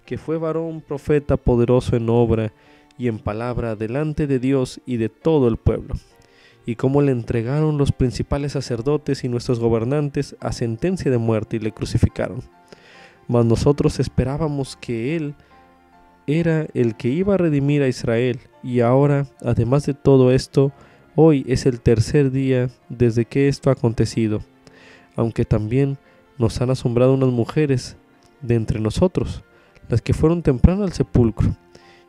que fue varón profeta poderoso en obra y en palabra delante de Dios y de todo el pueblo, y cómo le entregaron los principales sacerdotes y nuestros gobernantes a sentencia de muerte y le crucificaron. Mas nosotros esperábamos que él era el que iba a redimir a Israel, y ahora, además de todo esto, hoy es el tercer día desde que esto ha acontecido, aunque también nos han asombrado unas mujeres de entre nosotros, las que fueron temprano al sepulcro,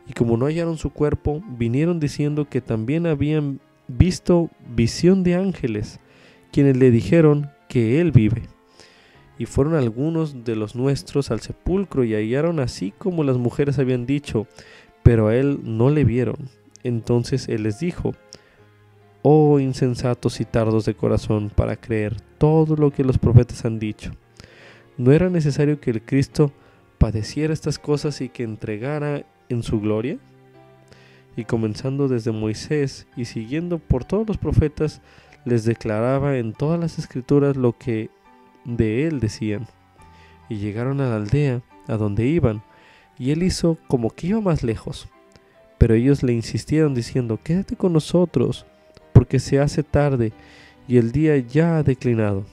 y como no hallaron su cuerpo, vinieron diciendo que también habían visto visión de ángeles, quienes le dijeron que él vive. Y fueron algunos de los nuestros al sepulcro y hallaron así como las mujeres habían dicho, pero a él no le vieron. Entonces él les dijo: oh insensatos y tardos de corazón para creer todo lo que los profetas han dicho. ¿No era necesario que el Cristo padeciera estas cosas y que entregara en su gloria? Y comenzando desde Moisés y siguiendo por todos los profetas, les declaraba en todas las escrituras lo que de él decían. Y llegaron a la aldea a donde iban, y él hizo como que iba más lejos. Pero ellos le insistieron diciendo: quédate con nosotros, porque se hace tarde y el día ya ha declinado.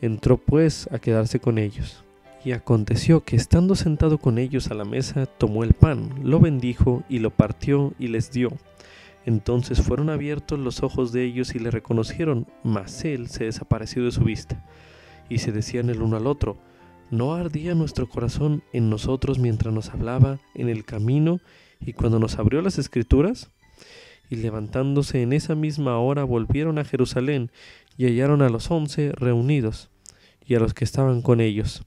Entró pues a quedarse con ellos. Y aconteció que estando sentado con ellos a la mesa, tomó el pan, lo bendijo y lo partió y les dio. Entonces fueron abiertos los ojos de ellos y le reconocieron, mas él se desapareció de su vista. Y se decían el uno al otro: ¿no ardía nuestro corazón en nosotros mientras nos hablaba en el camino y cuando nos abrió las escrituras? Y levantándose en esa misma hora volvieron a Jerusalén y hallaron a los 11 reunidos y a los que estaban con ellos,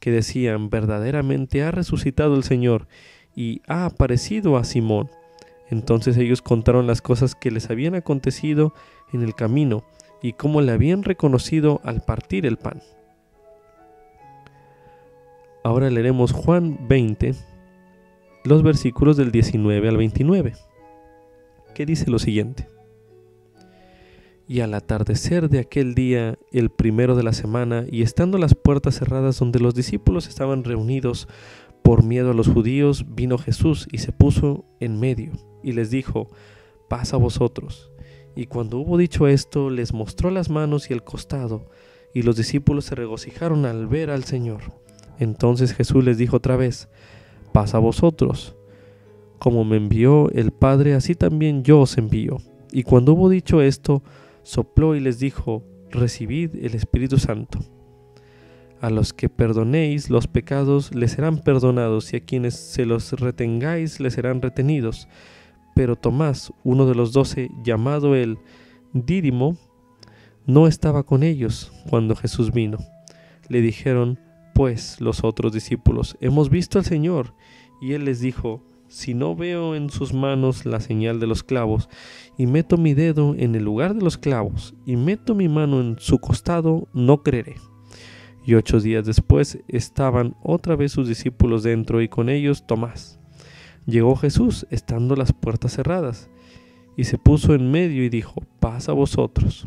que decían: verdaderamente ha resucitado el Señor y ha aparecido a Simón. Entonces ellos contaron las cosas que les habían acontecido en el camino y cómo le habían reconocido al partir el pan. Ahora leeremos Juan 20, los versículos del 19 al 29, que dice lo siguiente: y al atardecer de aquel día, el primero de la semana, y estando las puertas cerradas donde los discípulos estaban reunidos por miedo a los judíos, vino Jesús y se puso en medio, y les dijo: paz a vosotros. Y cuando hubo dicho esto, les mostró las manos y el costado, y los discípulos se regocijaron al ver al Señor. Entonces Jesús les dijo otra vez: paz a vosotros. Como me envió el Padre, así también yo os envío. Y cuando hubo dicho esto, sopló y les dijo: recibid el Espíritu Santo. A los que perdonéis los pecados les serán perdonados, y a quienes se los retengáis les serán retenidos. Pero Tomás, uno de los 12, llamado el Dídimo, no estaba con ellos cuando Jesús vino. Le dijeron pues los otros discípulos: hemos visto al Señor. Y él les dijo: si no veo en sus manos la señal de los clavos, y meto mi dedo en el lugar de los clavos, y meto mi mano en su costado, no creeré. Y 8 días después estaban otra vez sus discípulos dentro, y con ellos Tomás. Llegó Jesús, estando las puertas cerradas, y se puso en medio y dijo: paz a vosotros.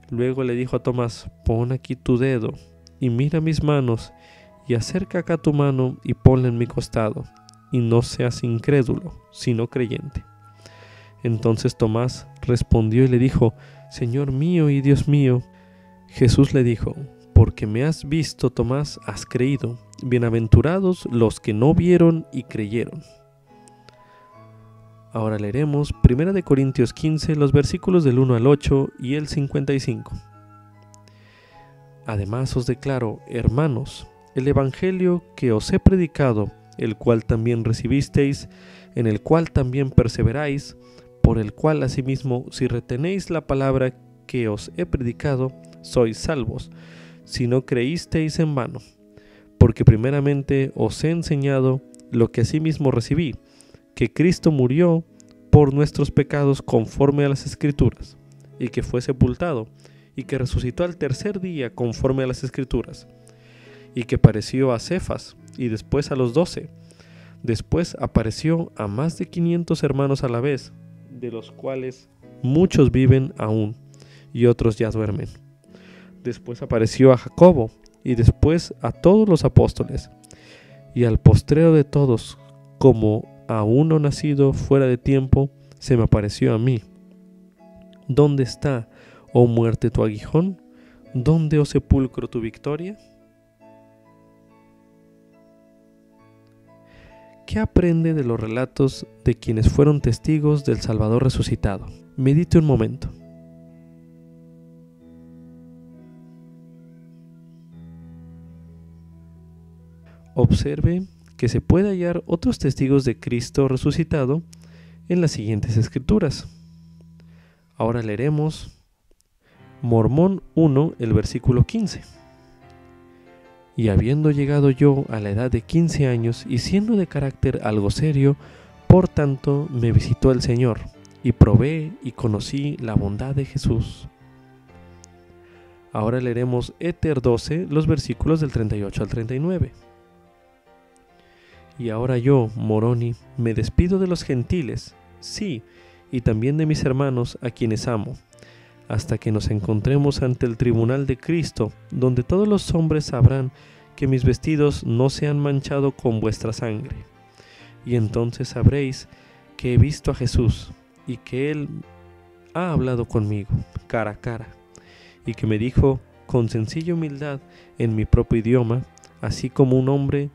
Luego le dijo a Tomás: pon aquí tu dedo, y mira mis manos, y acerca acá tu mano, y ponla en mi costado, y no seas incrédulo, sino creyente. Entonces Tomás respondió y le dijo: Señor mío y Dios mío. Jesús le dijo: porque me has visto, Tomás, has creído. Bienaventurados los que no vieron y creyeron. Ahora leeremos 1 Corintios 15, los versículos del 1 al 8 y el 55. Además os declaro, hermanos, el evangelio que os he predicado, el cual también recibisteis, en el cual también perseveráis, por el cual asimismo, si retenéis la palabra que os he predicado, sois salvos, si no creísteis en vano. Porque primeramente os he enseñado lo que asimismo recibí, que Cristo murió por nuestros pecados conforme a las Escrituras, y que fue sepultado, y que resucitó al tercer día conforme a las Escrituras, y que apareció a Cefas, y después a los 12. Después apareció a más de 500 hermanos a la vez, de los cuales muchos viven aún, y otros ya duermen. Después apareció a Jacobo, y después a todos los apóstoles, y al postrero de todos, como a uno nacido fuera de tiempo, se me apareció a mí. ¿Dónde está, oh muerte, tu aguijón? ¿Dónde, oh sepulcro, tu victoria? ¿Qué aprende de los relatos de quienes fueron testigos del Salvador resucitado? Medite un momento. Observe que se puede hallar otros testigos de Cristo resucitado en las siguientes escrituras. Ahora leeremos Mormón 1, el versículo 15. Y habiendo llegado yo a la edad de 15 años y siendo de carácter algo serio, por tanto me visitó el Señor, y probé y conocí la bondad de Jesús. Ahora leeremos Éter 12, los versículos del 38 al 39. Y ahora yo, Moroni, me despido de los gentiles, sí, y también de mis hermanos a quienes amo, hasta que nos encontremos ante el tribunal de Cristo, donde todos los hombres sabrán que mis vestidos no se han manchado con vuestra sangre. Y entonces sabréis que he visto a Jesús, y que Él ha hablado conmigo, cara a cara, y que me dijo con sencilla humildad en mi propio idioma, así como un hombre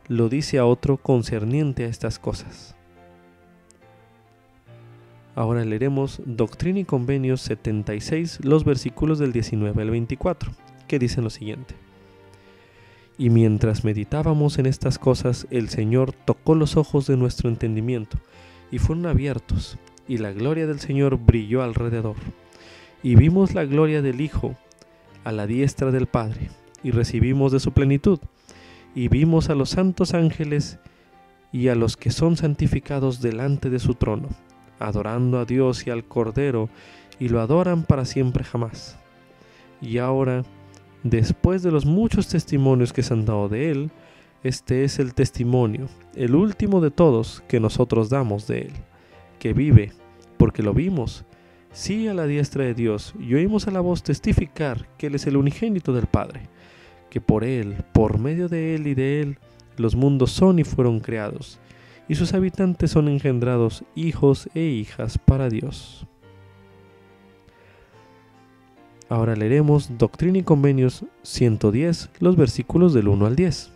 lo dice a otro concerniente a estas cosas. Ahora leeremos Doctrina y Convenios 76, los versículos del 19 al 24, que dicen lo siguiente. Y mientras meditábamos en estas cosas, el Señor tocó los ojos de nuestro entendimiento, y fueron abiertos, y la gloria del Señor brilló alrededor. Y vimos la gloria del Hijo a la diestra del Padre, y recibimos de su plenitud. Y vimos a los santos ángeles y a los que son santificados delante de su trono, adorando a Dios y al Cordero, y lo adoran para siempre jamás. Y ahora, después de los muchos testimonios que se han dado de Él, este es el testimonio, el último de todos que nosotros damos de Él, que vive, porque lo vimos, sí a la diestra de Dios, y oímos a la voz testificar que Él es el unigénito del Padre, que por Él, por medio de Él y de Él, los mundos son y fueron creados, y sus habitantes son engendrados hijos e hijas para Dios. Ahora leeremos Doctrina y Convenios 110, los versículos del 1 al 10.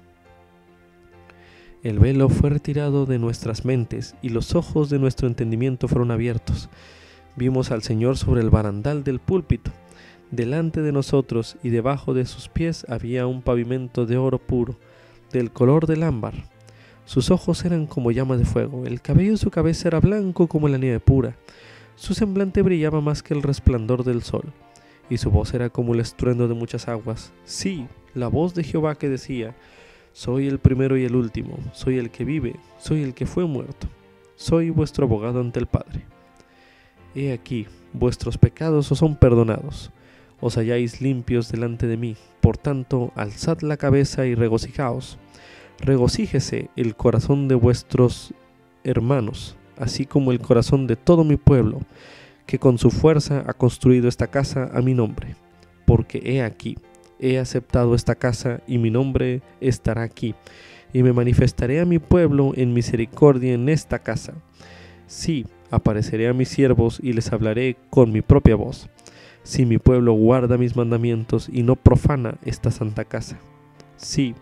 El velo fue retirado de nuestras mentes, y los ojos de nuestro entendimiento fueron abiertos. Vimos al Señor sobre el barandal del púlpito. Delante de nosotros y debajo de sus pies había un pavimento de oro puro, del color del ámbar. Sus ojos eran como llamas de fuego, el cabello de su cabeza era blanco como la nieve pura. Su semblante brillaba más que el resplandor del sol, y su voz era como el estruendo de muchas aguas. Sí, la voz de Jehová que decía: soy el primero y el último, soy el que vive, soy el que fue muerto, soy vuestro abogado ante el Padre. He aquí, vuestros pecados os son perdonados. Os halláis limpios delante de mí, por tanto, alzad la cabeza y regocijaos. Regocíjese el corazón de vuestros hermanos, así como el corazón de todo mi pueblo, que con su fuerza ha construido esta casa a mi nombre. Porque he aquí, he aceptado esta casa y mi nombre estará aquí, y me manifestaré a mi pueblo en misericordia en esta casa. Sí, apareceré a mis siervos y les hablaré con mi propia voz. Si mi pueblo guarda mis mandamientos y no profana esta santa casa. Sí,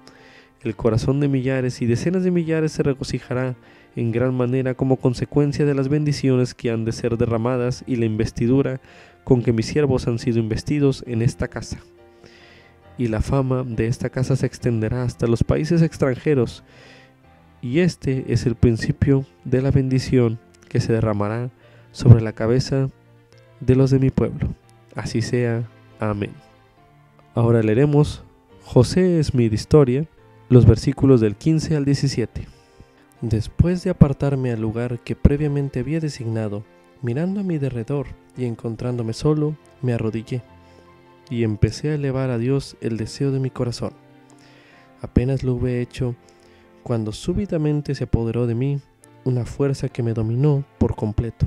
el corazón de millares y decenas de millares se regocijará en gran manera como consecuencia de las bendiciones que han de ser derramadas y la investidura con que mis siervos han sido investidos en esta casa. Y la fama de esta casa se extenderá hasta los países extranjeros, y este es el principio de la bendición que se derramará sobre la cabeza de los de mi pueblo. Así sea. Amén. Ahora leeremos José Smith Historia, los versículos del 15 al 17. Después de apartarme al lugar que previamente había designado, mirando a mi derredor y encontrándome solo, me arrodillé y empecé a elevar a Dios el deseo de mi corazón. Apenas lo hube hecho, cuando súbitamente se apoderó de mí una fuerza que me dominó por completo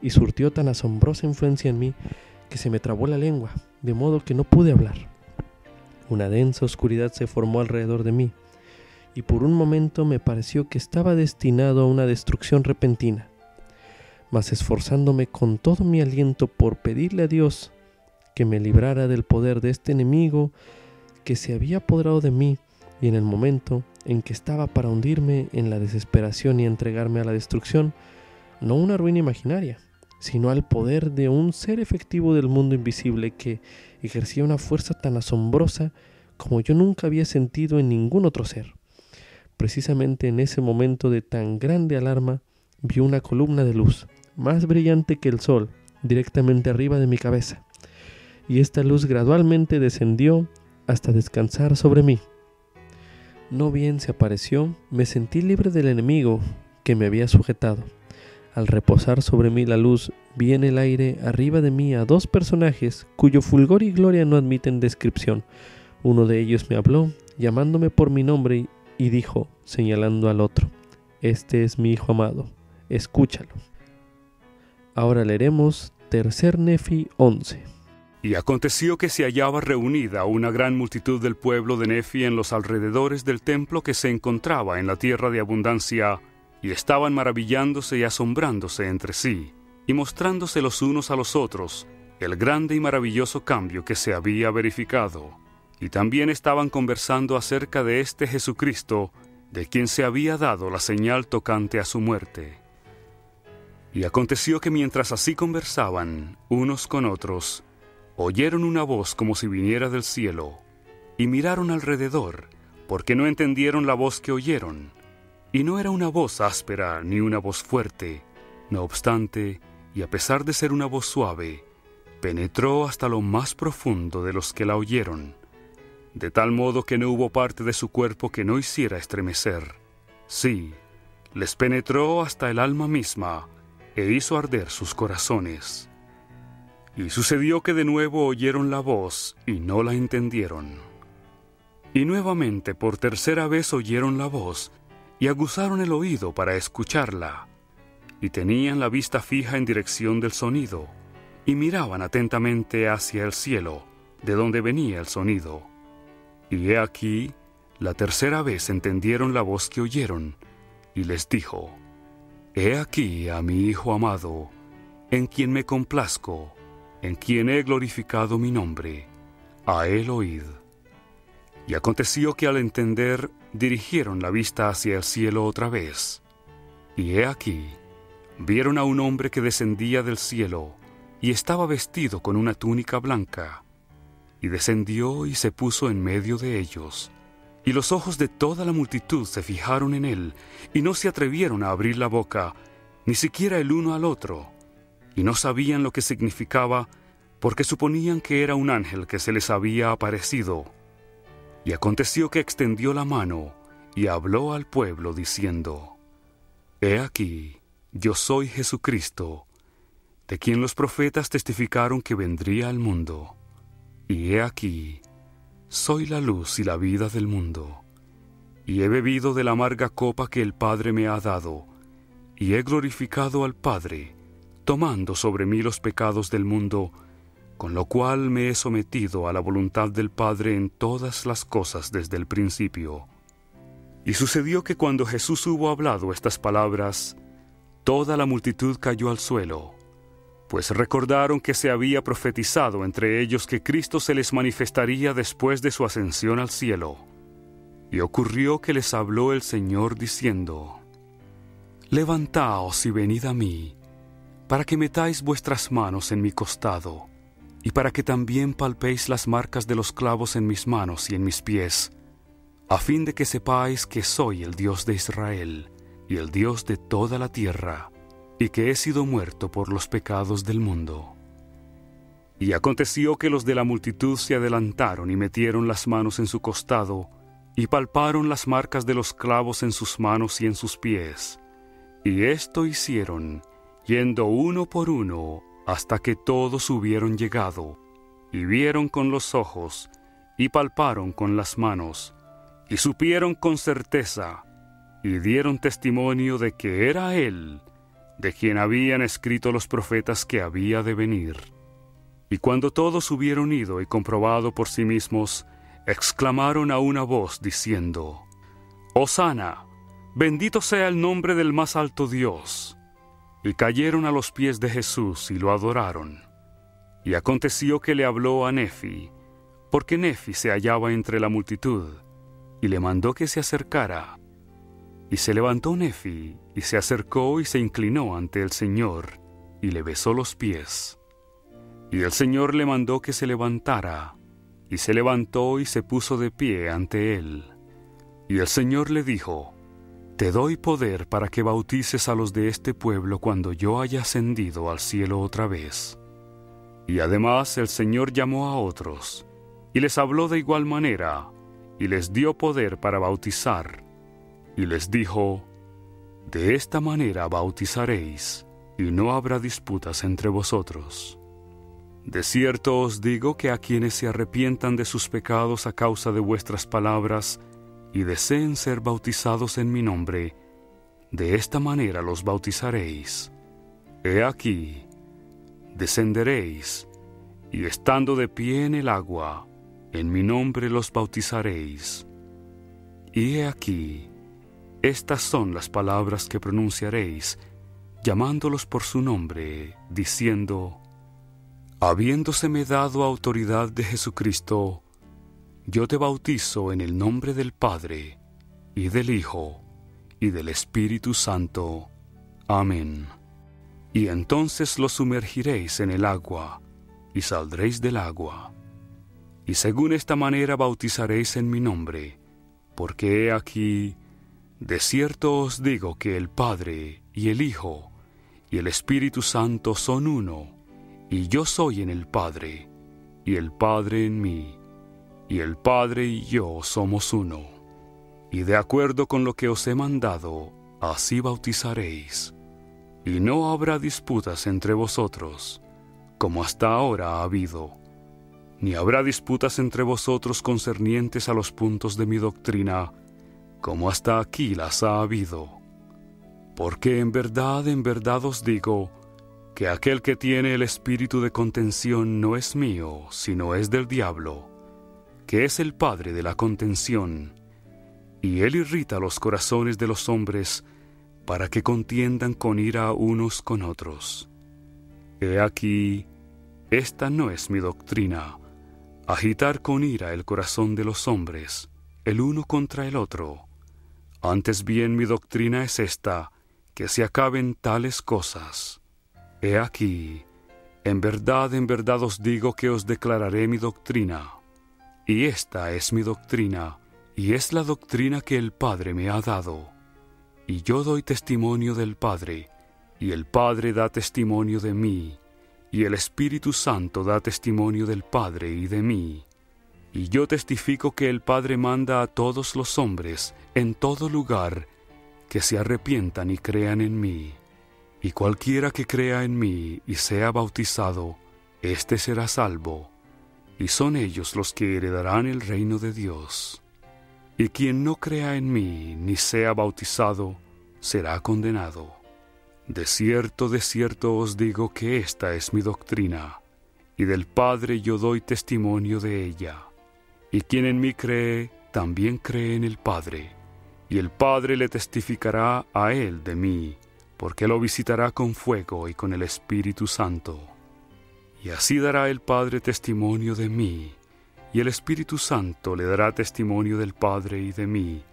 y surtió tan asombrosa influencia en mí que se me trabó la lengua, de modo que no pude hablar. Una densa oscuridad se formó alrededor de mí, y por un momento me pareció que estaba destinado a una destrucción repentina. Mas esforzándome con todo mi aliento por pedirle a Dios que me librara del poder de este enemigo que se había apoderado de mí, y en el momento en que estaba para hundirme en la desesperación y entregarme a la destrucción, no una ruina imaginaria, sino al poder de un ser efectivo del mundo invisible que ejercía una fuerza tan asombrosa como yo nunca había sentido en ningún otro ser. Precisamente en ese momento de tan grande alarma, vi una columna de luz, más brillante que el sol, directamente arriba de mi cabeza, y esta luz gradualmente descendió hasta descansar sobre mí. No bien se apareció, me sentí libre del enemigo que me había sujetado. Al reposar sobre mí la luz, vi en el aire arriba de mí a dos personajes cuyo fulgor y gloria no admiten descripción. Uno de ellos me habló, llamándome por mi nombre, y dijo, señalando al otro: Este es mi Hijo amado, escúchalo. Ahora leeremos Tercer Nefi 11. Y aconteció que se hallaba reunida una gran multitud del pueblo de Nefi en los alrededores del templo que se encontraba en la tierra de abundancia, y estaban maravillándose y asombrándose entre sí, y mostrándose los unos a los otros el grande y maravilloso cambio que se había verificado. Y también estaban conversando acerca de este Jesucristo, de quien se había dado la señal tocante a su muerte. Y aconteció que mientras así conversaban unos con otros, oyeron una voz como si viniera del cielo, y miraron alrededor, porque no entendieron la voz que oyeron. Y no era una voz áspera ni una voz fuerte, no obstante, y a pesar de ser una voz suave, penetró hasta lo más profundo de los que la oyeron, de tal modo que no hubo parte de su cuerpo que no hiciera estremecer. Sí, les penetró hasta el alma misma, e hizo arder sus corazones. Y sucedió que de nuevo oyeron la voz, y no la entendieron. Y nuevamente por tercera vez oyeron la voz, y aguzaron el oído para escucharla, y tenían la vista fija en dirección del sonido, y miraban atentamente hacia el cielo, de donde venía el sonido. Y he aquí, la tercera vez entendieron la voz que oyeron, y les dijo: He aquí a mi Hijo amado, en quien me complazco, en quien he glorificado mi nombre, a él oíd. Y aconteció que al entender, dirigieron la vista hacia el cielo otra vez. Y he aquí, vieron a un hombre que descendía del cielo, y estaba vestido con una túnica blanca. Y descendió y se puso en medio de ellos. Y los ojos de toda la multitud se fijaron en él, y no se atrevieron a abrir la boca, ni siquiera el uno al otro. Y no sabían lo que significaba, porque suponían que era un ángel que se les había aparecido. Y aconteció que extendió la mano, y habló al pueblo, diciendo: He aquí, yo soy Jesucristo, de quien los profetas testificaron que vendría al mundo. Y he aquí, soy la luz y la vida del mundo. Y he bebido de la amarga copa que el Padre me ha dado, y he glorificado al Padre, tomando sobre mí los pecados del mundo, con lo cual me he sometido a la voluntad del Padre en todas las cosas desde el principio. Y sucedió que cuando Jesús hubo hablado estas palabras, toda la multitud cayó al suelo, pues recordaron que se había profetizado entre ellos que Cristo se les manifestaría después de su ascensión al cielo. Y ocurrió que les habló el Señor diciendo: Levantaos y venid a mí, para que metáis vuestras manos en mi costado, y para que también palpéis las marcas de los clavos en mis manos y en mis pies, a fin de que sepáis que soy el Dios de Israel, y el Dios de toda la tierra. y que he sido muerto por los pecados del mundo. Y aconteció que los de la multitud se adelantaron y metieron las manos en su costado, y palparon las marcas de los clavos en sus manos y en sus pies. Y esto hicieron, yendo uno por uno, hasta que todos hubieron llegado, y vieron con los ojos, y palparon con las manos, y supieron con certeza, y dieron testimonio de que era Él, de quien habían escrito los profetas que había de venir. Y cuando todos hubieron ido y comprobado por sí mismos, exclamaron a una voz diciendo: Hosana, bendito sea el nombre del más alto Dios. Y cayeron a los pies de Jesús y lo adoraron. Y aconteció que le habló a Nefi, porque Nefi se hallaba entre la multitud, y le mandó que se acercara. Y se levantó Nefi, y se acercó y se inclinó ante el Señor, y le besó los pies. Y el Señor le mandó que se levantara, y se levantó y se puso de pie ante él. Y el Señor le dijo: Te doy poder para que bautices a los de este pueblo cuando yo haya ascendido al cielo otra vez. Y además el Señor llamó a otros, y les habló de igual manera, y les dio poder para bautizar. Y les dijo: De esta manera bautizaréis, y no habrá disputas entre vosotros. De cierto os digo que a quienes se arrepientan de sus pecados a causa de vuestras palabras, y deseen ser bautizados en mi nombre, de esta manera los bautizaréis. He aquí, descenderéis, y estando de pie en el agua, en mi nombre los bautizaréis. Y he aquí, estas son las palabras que pronunciaréis, llamándolos por su nombre, diciendo: Habiéndoseme dado autoridad de Jesucristo, yo te bautizo en el nombre del Padre, y del Hijo, y del Espíritu Santo. Amén. Y entonces los sumergiréis en el agua, y saldréis del agua. Y según esta manera bautizaréis en mi nombre, porque he aquí, de cierto os digo que el Padre, y el Hijo, y el Espíritu Santo son uno, y yo soy en el Padre, y el Padre en mí, y el Padre y yo somos uno. Y de acuerdo con lo que os he mandado, así bautizaréis. Y no habrá disputas entre vosotros, como hasta ahora ha habido, ni habrá disputas entre vosotros concernientes a los puntos de mi doctrina, como hasta aquí las ha habido. Porque en verdad os digo, que aquel que tiene el espíritu de contención no es mío, sino es del diablo, que es el padre de la contención, y él irrita los corazones de los hombres para que contiendan con ira unos con otros. He aquí, esta no es mi doctrina, agitar con ira el corazón de los hombres, el uno contra el otro. Antes bien mi doctrina es esta, que se acaben tales cosas. He aquí, en verdad os digo que os declararé mi doctrina. Y esta es mi doctrina, y es la doctrina que el Padre me ha dado. Y yo doy testimonio del Padre, y el Padre da testimonio de mí, y el Espíritu Santo da testimonio del Padre y de mí. Y yo testifico que el Padre manda a todos los hombres, en todo lugar, que se arrepientan y crean en mí. Y cualquiera que crea en mí y sea bautizado, éste será salvo, y son ellos los que heredarán el reino de Dios. Y quien no crea en mí ni sea bautizado, será condenado. De cierto os digo que esta es mi doctrina, y del Padre yo doy testimonio de ella. Y quien en mí cree, también cree en el Padre, y el Padre le testificará a él de mí, porque lo visitará con fuego y con el Espíritu Santo. Y así dará el Padre testimonio de mí, y el Espíritu Santo le dará testimonio del Padre y de mí,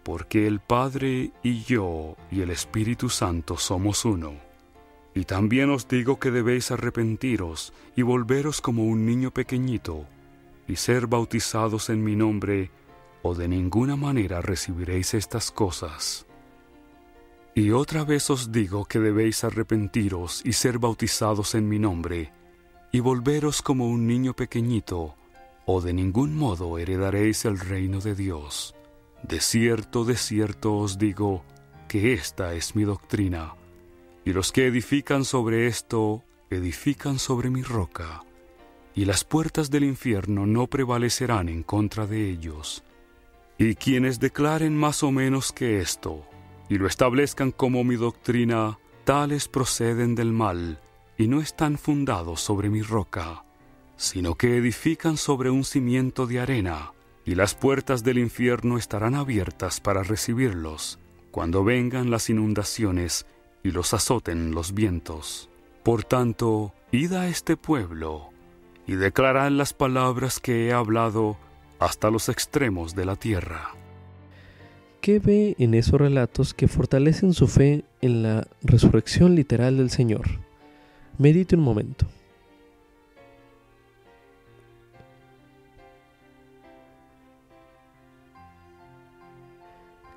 porque el Padre y yo y el Espíritu Santo somos uno. Y también os digo que debéis arrepentiros y volveros como un niño pequeñito, y ser bautizados en mi nombre, o de ninguna manera recibiréis estas cosas. Y otra vez os digo que debéis arrepentiros y ser bautizados en mi nombre, y volveros como un niño pequeñito, o de ningún modo heredaréis el reino de Dios. De cierto os digo, que esta es mi doctrina, y los que edifican sobre esto, edifican sobre mi roca, y las puertas del infierno no prevalecerán en contra de ellos. Y quienes declaren más o menos que esto, y lo establezcan como mi doctrina, tales proceden del mal, y no están fundados sobre mi roca, sino que edifican sobre un cimiento de arena, y las puertas del infierno estarán abiertas para recibirlos, cuando vengan las inundaciones y los azoten los vientos. Por tanto, id a este pueblo, y declarad las palabras que he hablado hasta los extremos de la tierra. ¿Qué ve en esos relatos que fortalecen su fe en la resurrección literal del Señor? Medite un momento.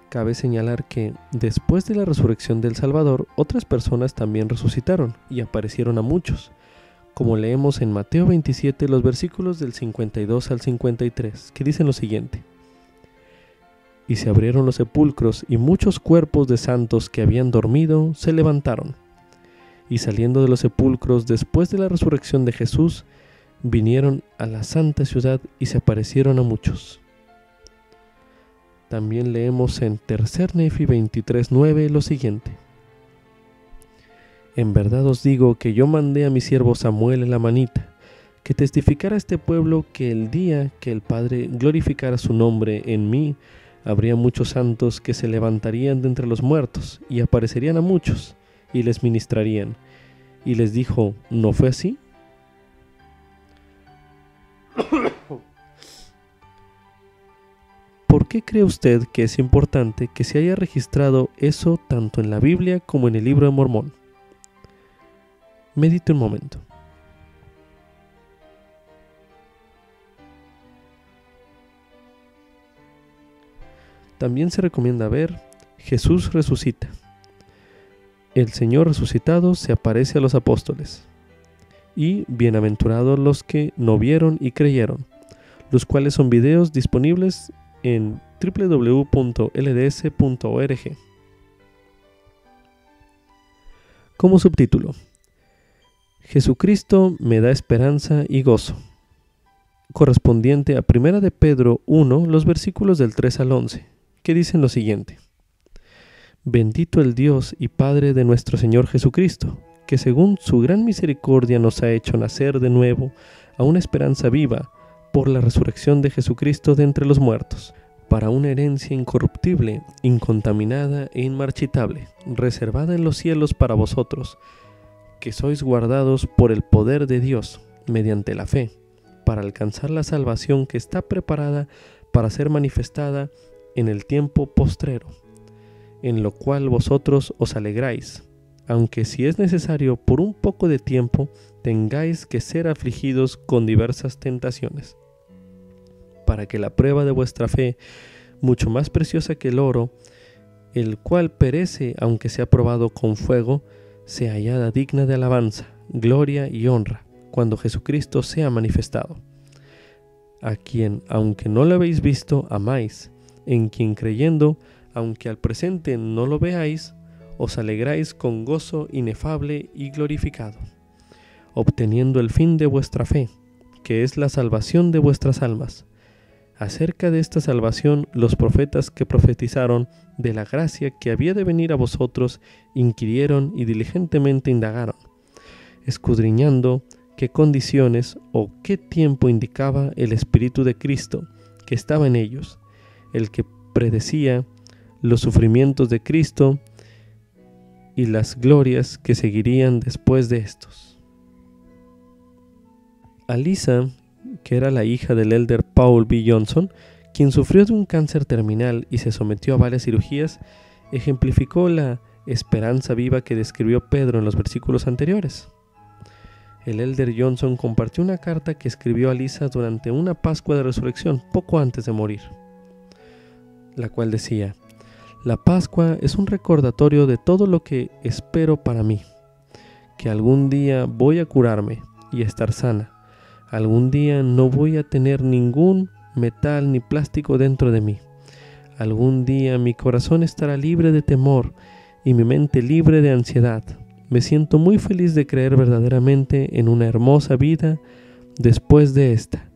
Cabe señalar que, después de la resurrección del Salvador, otras personas también resucitaron y aparecieron a muchos, como leemos en Mateo 27, los versículos del 52 al 53, que dicen lo siguiente: Y se abrieron los sepulcros, y muchos cuerpos de santos que habían dormido se levantaron. Y saliendo de los sepulcros después de la resurrección de Jesús, vinieron a la santa ciudad y se aparecieron a muchos. También leemos en 3 Nefi 23:9 lo siguiente: En verdad os digo que yo mandé a mi siervo Samuel en la manita, que testificara a este pueblo que el día que el Padre glorificara su nombre en mí, habría muchos santos que se levantarían de entre los muertos y aparecerían a muchos y les ministrarían. Y les dijo: ¿no fue así? ¿Por qué cree usted que es importante que se haya registrado eso tanto en la Biblia como en el Libro de Mormón? Medite un momento. También se recomienda ver Jesús resucita. El Señor resucitado se aparece a los apóstoles. Y bienaventurados los que no vieron y creyeron, los cuales son videos disponibles en www.lds.org. Como subtítulo: Jesucristo me da esperanza y gozo, correspondiente a 1 de Pedro 1, los versículos del 3 al 11, que dicen lo siguiente: Bendito el Dios y Padre de nuestro Señor Jesucristo, que según su gran misericordia nos ha hecho nacer de nuevo a una esperanza viva por la resurrección de Jesucristo de entre los muertos, para una herencia incorruptible, incontaminada e inmarchitable, reservada en los cielos para vosotros, que sois guardados por el poder de Dios, mediante la fe, para alcanzar la salvación que está preparada para ser manifestada en el tiempo postrero, en lo cual vosotros os alegráis, aunque si es necesario por un poco de tiempo tengáis que ser afligidos con diversas tentaciones, para que la prueba de vuestra fe, mucho más preciosa que el oro, el cual perece aunque sea probado con fuego, sea hallada digna de alabanza, gloria y honra, cuando Jesucristo sea manifestado, a quien, aunque no lo habéis visto, amáis, en quien creyendo, aunque al presente no lo veáis, os alegráis con gozo inefable y glorificado, obteniendo el fin de vuestra fe, que es la salvación de vuestras almas. Acerca de esta salvación, los profetas que profetizaron de la gracia que había de venir a vosotros, inquirieron y diligentemente indagaron, escudriñando qué condiciones o qué tiempo indicaba el Espíritu de Cristo que estaba en ellos, el que predecía los sufrimientos de Cristo y las glorias que seguirían después de estos. Alisa, que era la hija del elder Paul B. Johnson, quien sufrió de un cáncer terminal y se sometió a varias cirugías, ejemplificó la esperanza viva que describió Pedro en los versículos anteriores. El elder Johnson compartió una carta que escribió a Lisa durante una Pascua de Resurrección, poco antes de morir, la cual decía: La Pascua es un recordatorio de todo lo que espero para mí, que algún día voy a curarme y estar sana. Algún día no voy a tener ningún metal ni plástico dentro de mí. Algún día mi corazón estará libre de temor y mi mente libre de ansiedad. Me siento muy feliz de creer verdaderamente en una hermosa vida después de esta.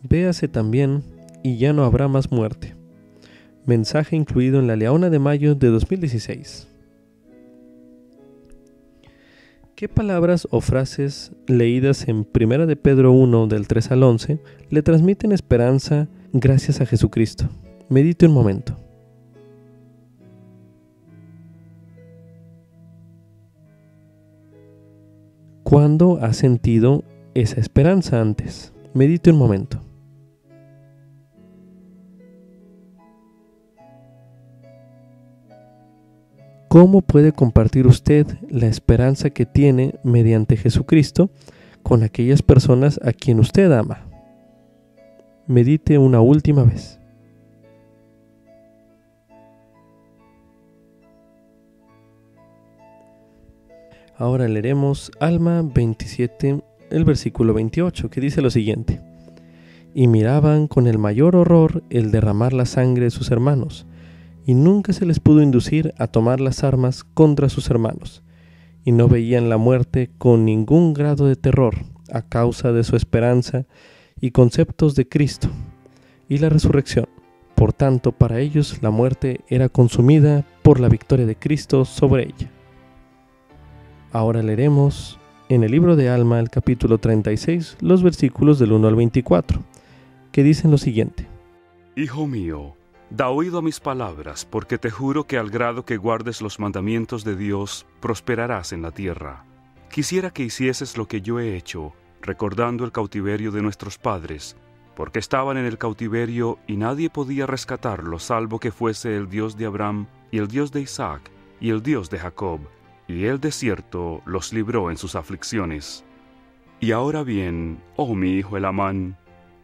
Véase también y ya no habrá más muerte. Mensaje incluido en la Leona de Mayo de 2016. ¿Qué palabras o frases leídas en 1 de Pedro 1 del 3 al 11 le transmiten esperanza gracias a Jesucristo? Medite un momento. ¿Cuándo has sentido esa esperanza antes? Medite un momento. ¿Cómo puede compartir usted la esperanza que tiene mediante Jesucristo con aquellas personas a quien usted ama? Medite una última vez. Ahora leeremos Alma 27, el versículo 28, que dice lo siguiente: Y miraban con el mayor horror el derramar la sangre de sus hermanos, y nunca se les pudo inducir a tomar las armas contra sus hermanos, y no veían la muerte con ningún grado de terror, a causa de su esperanza y conceptos de Cristo y la resurrección. Por tanto, para ellos la muerte era consumida por la victoria de Cristo sobre ella. Ahora leeremos en el libro de Alma, el capítulo 36, los versículos del 1 al 24, que dicen lo siguiente: Hijo mío, da oído a mis palabras, porque te juro que al grado que guardes los mandamientos de Dios, prosperarás en la tierra. Quisiera que hicieses lo que yo he hecho, recordando el cautiverio de nuestros padres, porque estaban en el cautiverio y nadie podía rescatarlos, salvo que fuese el Dios de Abraham, y el Dios de Isaac, y el Dios de Jacob, y el desierto los libró en sus aflicciones. Y ahora bien, oh mi hijo Elamán,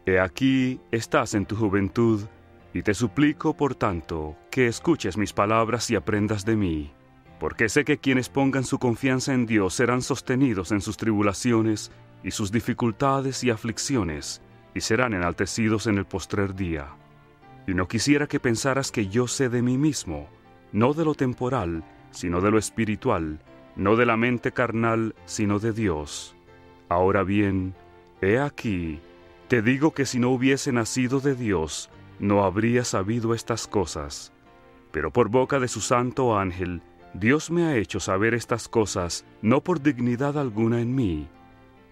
he aquí estás en tu juventud, y te suplico, por tanto, que escuches mis palabras y aprendas de mí, porque sé que quienes pongan su confianza en Dios serán sostenidos en sus tribulaciones y sus dificultades y aflicciones, y serán enaltecidos en el postrer día. Y no quisiera que pensaras que yo sé de mí mismo, no de lo temporal, sino de lo espiritual, no de la mente carnal, sino de Dios. Ahora bien, he aquí, te digo que si no hubiese nacido de Dios, no habría sabido estas cosas. Pero por boca de su santo ángel, Dios me ha hecho saber estas cosas, no por dignidad alguna en mí,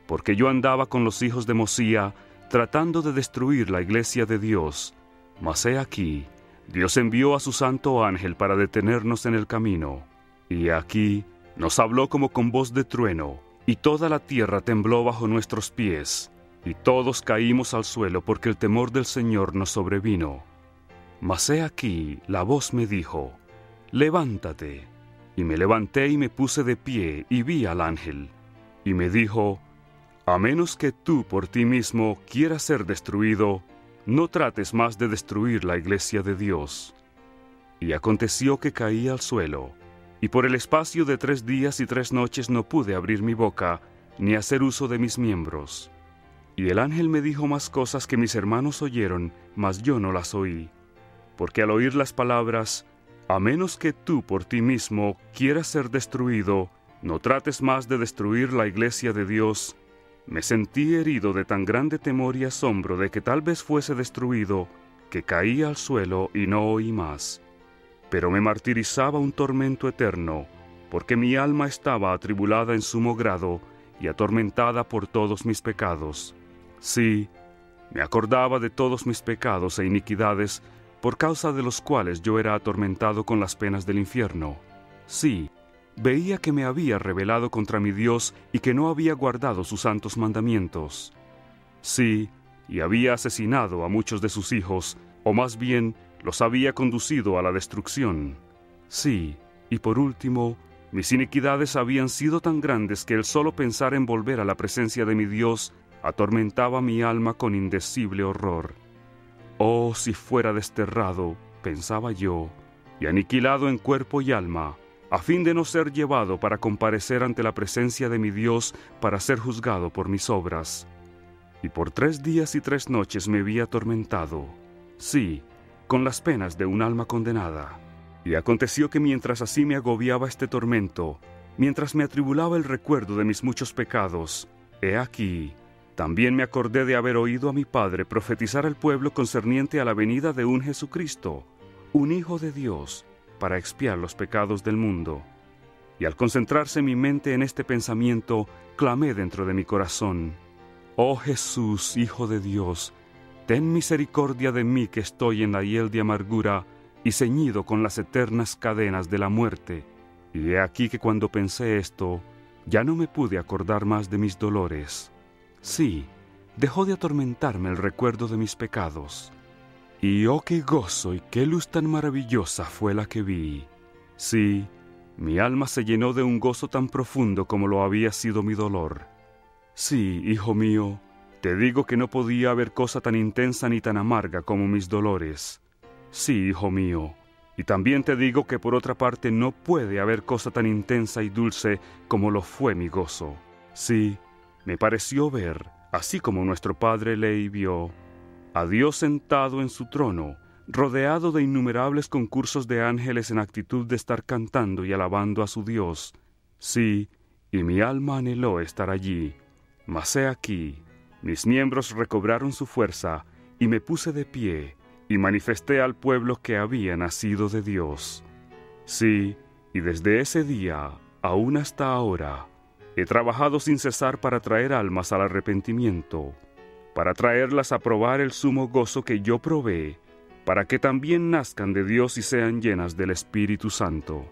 porque yo andaba con los hijos de Mosía, tratando de destruir la iglesia de Dios. Mas he aquí, Dios envió a su santo ángel para detenernos en el camino. Y aquí nos habló como con voz de trueno, y toda la tierra tembló bajo nuestros pies, y todos caímos al suelo porque el temor del Señor nos sobrevino. Mas he aquí, la voz me dijo: levántate. Y me levanté y me puse de pie, y vi al ángel. Y me dijo: a menos que tú por ti mismo quieras ser destruido, no trates más de destruir la iglesia de Dios. Y aconteció que caí al suelo, y por el espacio de 3 días y 3 noches no pude abrir mi boca, ni hacer uso de mis miembros. Y el ángel me dijo más cosas que mis hermanos oyeron, mas yo no las oí. Porque al oír las palabras, a menos que tú por ti mismo quieras ser destruido, no trates más de destruir la iglesia de Dios, me sentí herido de tan grande temor y asombro de que tal vez fuese destruido, que caí al suelo y no oí más. Pero me martirizaba un tormento eterno, porque mi alma estaba atribulada en sumo grado y atormentada por todos mis pecados. Sí, me acordaba de todos mis pecados e iniquidades, por causa de los cuales yo era atormentado con las penas del infierno. Sí, veía que me había rebelado contra mi Dios y que no había guardado sus santos mandamientos. Sí, y había asesinado a muchos de sus hijos, o más bien, los había conducido a la destrucción. Sí, y por último, mis iniquidades habían sido tan grandes que el solo pensar en volver a la presencia de mi Dios atormentaba mi alma con indecible horror. Oh, si fuera desterrado, pensaba yo, y aniquilado en cuerpo y alma, a fin de no ser llevado para comparecer ante la presencia de mi Dios para ser juzgado por mis obras. Y por 3 días y 3 noches me vi atormentado, sí, con las penas de un alma condenada. Y aconteció que mientras así me agobiaba este tormento, mientras me atribulaba el recuerdo de mis muchos pecados, he aquí, también me acordé de haber oído a mi padre profetizar al pueblo concerniente a la venida de un Jesucristo, un Hijo de Dios, para expiar los pecados del mundo. Y al concentrarse mi mente en este pensamiento, clamé dentro de mi corazón: «Oh Jesús, Hijo de Dios, ten misericordia de mí que estoy en la hiel de amargura y ceñido con las eternas cadenas de la muerte». Y he aquí que cuando pensé esto, ya no me pude acordar más de mis dolores. Sí, dejó de atormentarme el recuerdo de mis pecados. Y oh, qué gozo y qué luz tan maravillosa fue la que vi. Sí, mi alma se llenó de un gozo tan profundo como lo había sido mi dolor. Sí, hijo mío, te digo que no podía haber cosa tan intensa ni tan amarga como mis dolores. Sí, hijo mío, y también te digo que por otra parte no puede haber cosa tan intensa y dulce como lo fue mi gozo. Sí, me pareció ver, así como nuestro padre Lehi vio, a Dios sentado en su trono, rodeado de innumerables concursos de ángeles en actitud de estar cantando y alabando a su Dios. Sí, y mi alma anheló estar allí. Mas he aquí, mis miembros recobraron su fuerza, y me puse de pie, y manifesté al pueblo que había nacido de Dios. Sí, y desde ese día, aún hasta ahora, he trabajado sin cesar para traer almas al arrepentimiento, para traerlas a probar el sumo gozo que yo probé, para que también nazcan de Dios y sean llenas del Espíritu Santo.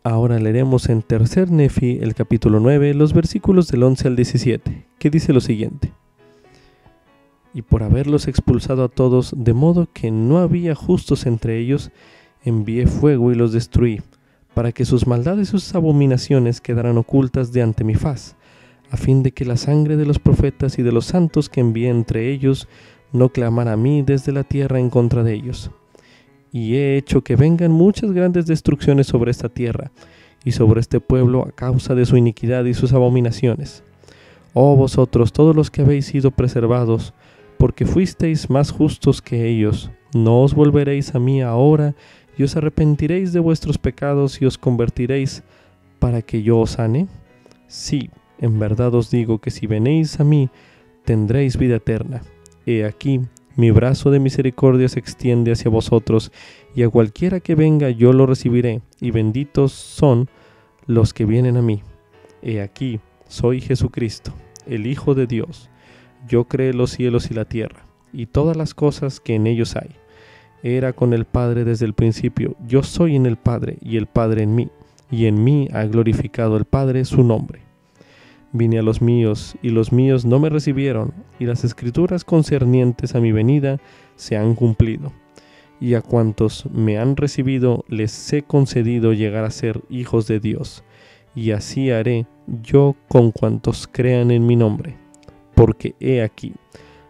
Ahora leeremos en Tercer Nefi, el capítulo 9, los versículos del 11 al 17, que dice lo siguiente: Y por haberlos expulsado a todos, de modo que no había justos entre ellos, envié fuego y los destruí, para que sus maldades y sus abominaciones quedaran ocultas de ante mi faz, a fin de que la sangre de los profetas y de los santos que envié entre ellos no clamara a mí desde la tierra en contra de ellos. Y he hecho que vengan muchas grandes destrucciones sobre esta tierra y sobre este pueblo a causa de su iniquidad y sus abominaciones. Oh vosotros, todos los que habéis sido preservados, porque fuisteis más justos que ellos, ¿no os volveréis a mí ahora y os arrepentiréis de vuestros pecados y os convertiréis para que yo os sane? Sí, en verdad os digo que si venéis a mí, tendréis vida eterna. He aquí, mi brazo de misericordia se extiende hacia vosotros, y a cualquiera que venga yo lo recibiré, y benditos son los que vienen a mí. He aquí, soy Jesucristo, el Hijo de Dios. Yo creé los cielos y la tierra, y todas las cosas que en ellos hay. Era con el Padre desde el principio, yo soy en el Padre, y el Padre en mí, y en mí ha glorificado el Padre su nombre. Vine a los míos, y los míos no me recibieron, y las escrituras concernientes a mi venida se han cumplido. Y a cuantos me han recibido les he concedido llegar a ser hijos de Dios, y así haré yo con cuantos crean en mi nombre. Porque he aquí,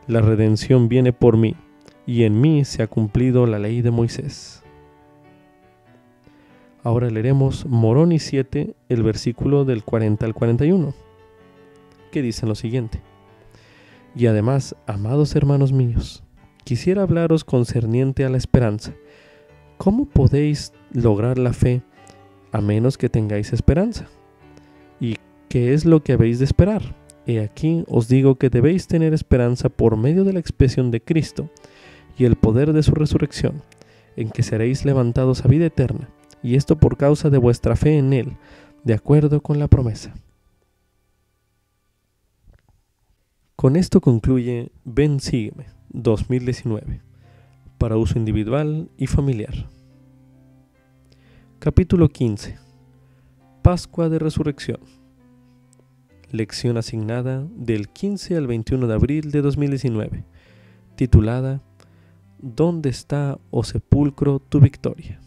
la redención viene por mí, y en mí se ha cumplido la ley de Moisés. Ahora leeremos Moroni 7, el versículo del 40 al 41. Que dicen lo siguiente: Y además, amados hermanos míos, quisiera hablaros concerniente a la esperanza. ¿Cómo podéis lograr la fe a menos que tengáis esperanza? ¿Y qué es lo que habéis de esperar? He aquí os digo que debéis tener esperanza por medio de la expiación de Cristo y el poder de su resurrección, en que seréis levantados a vida eterna, y esto por causa de vuestra fe en Él, de acuerdo con la promesa. Con esto concluye Ven Sígueme 2019, para uso individual y familiar. Capítulo 15. Pascua de Resurrección. Lección asignada del 15 al 21 de abril de 2019, titulada ¿Dónde está, oh sepulcro, tu victoria?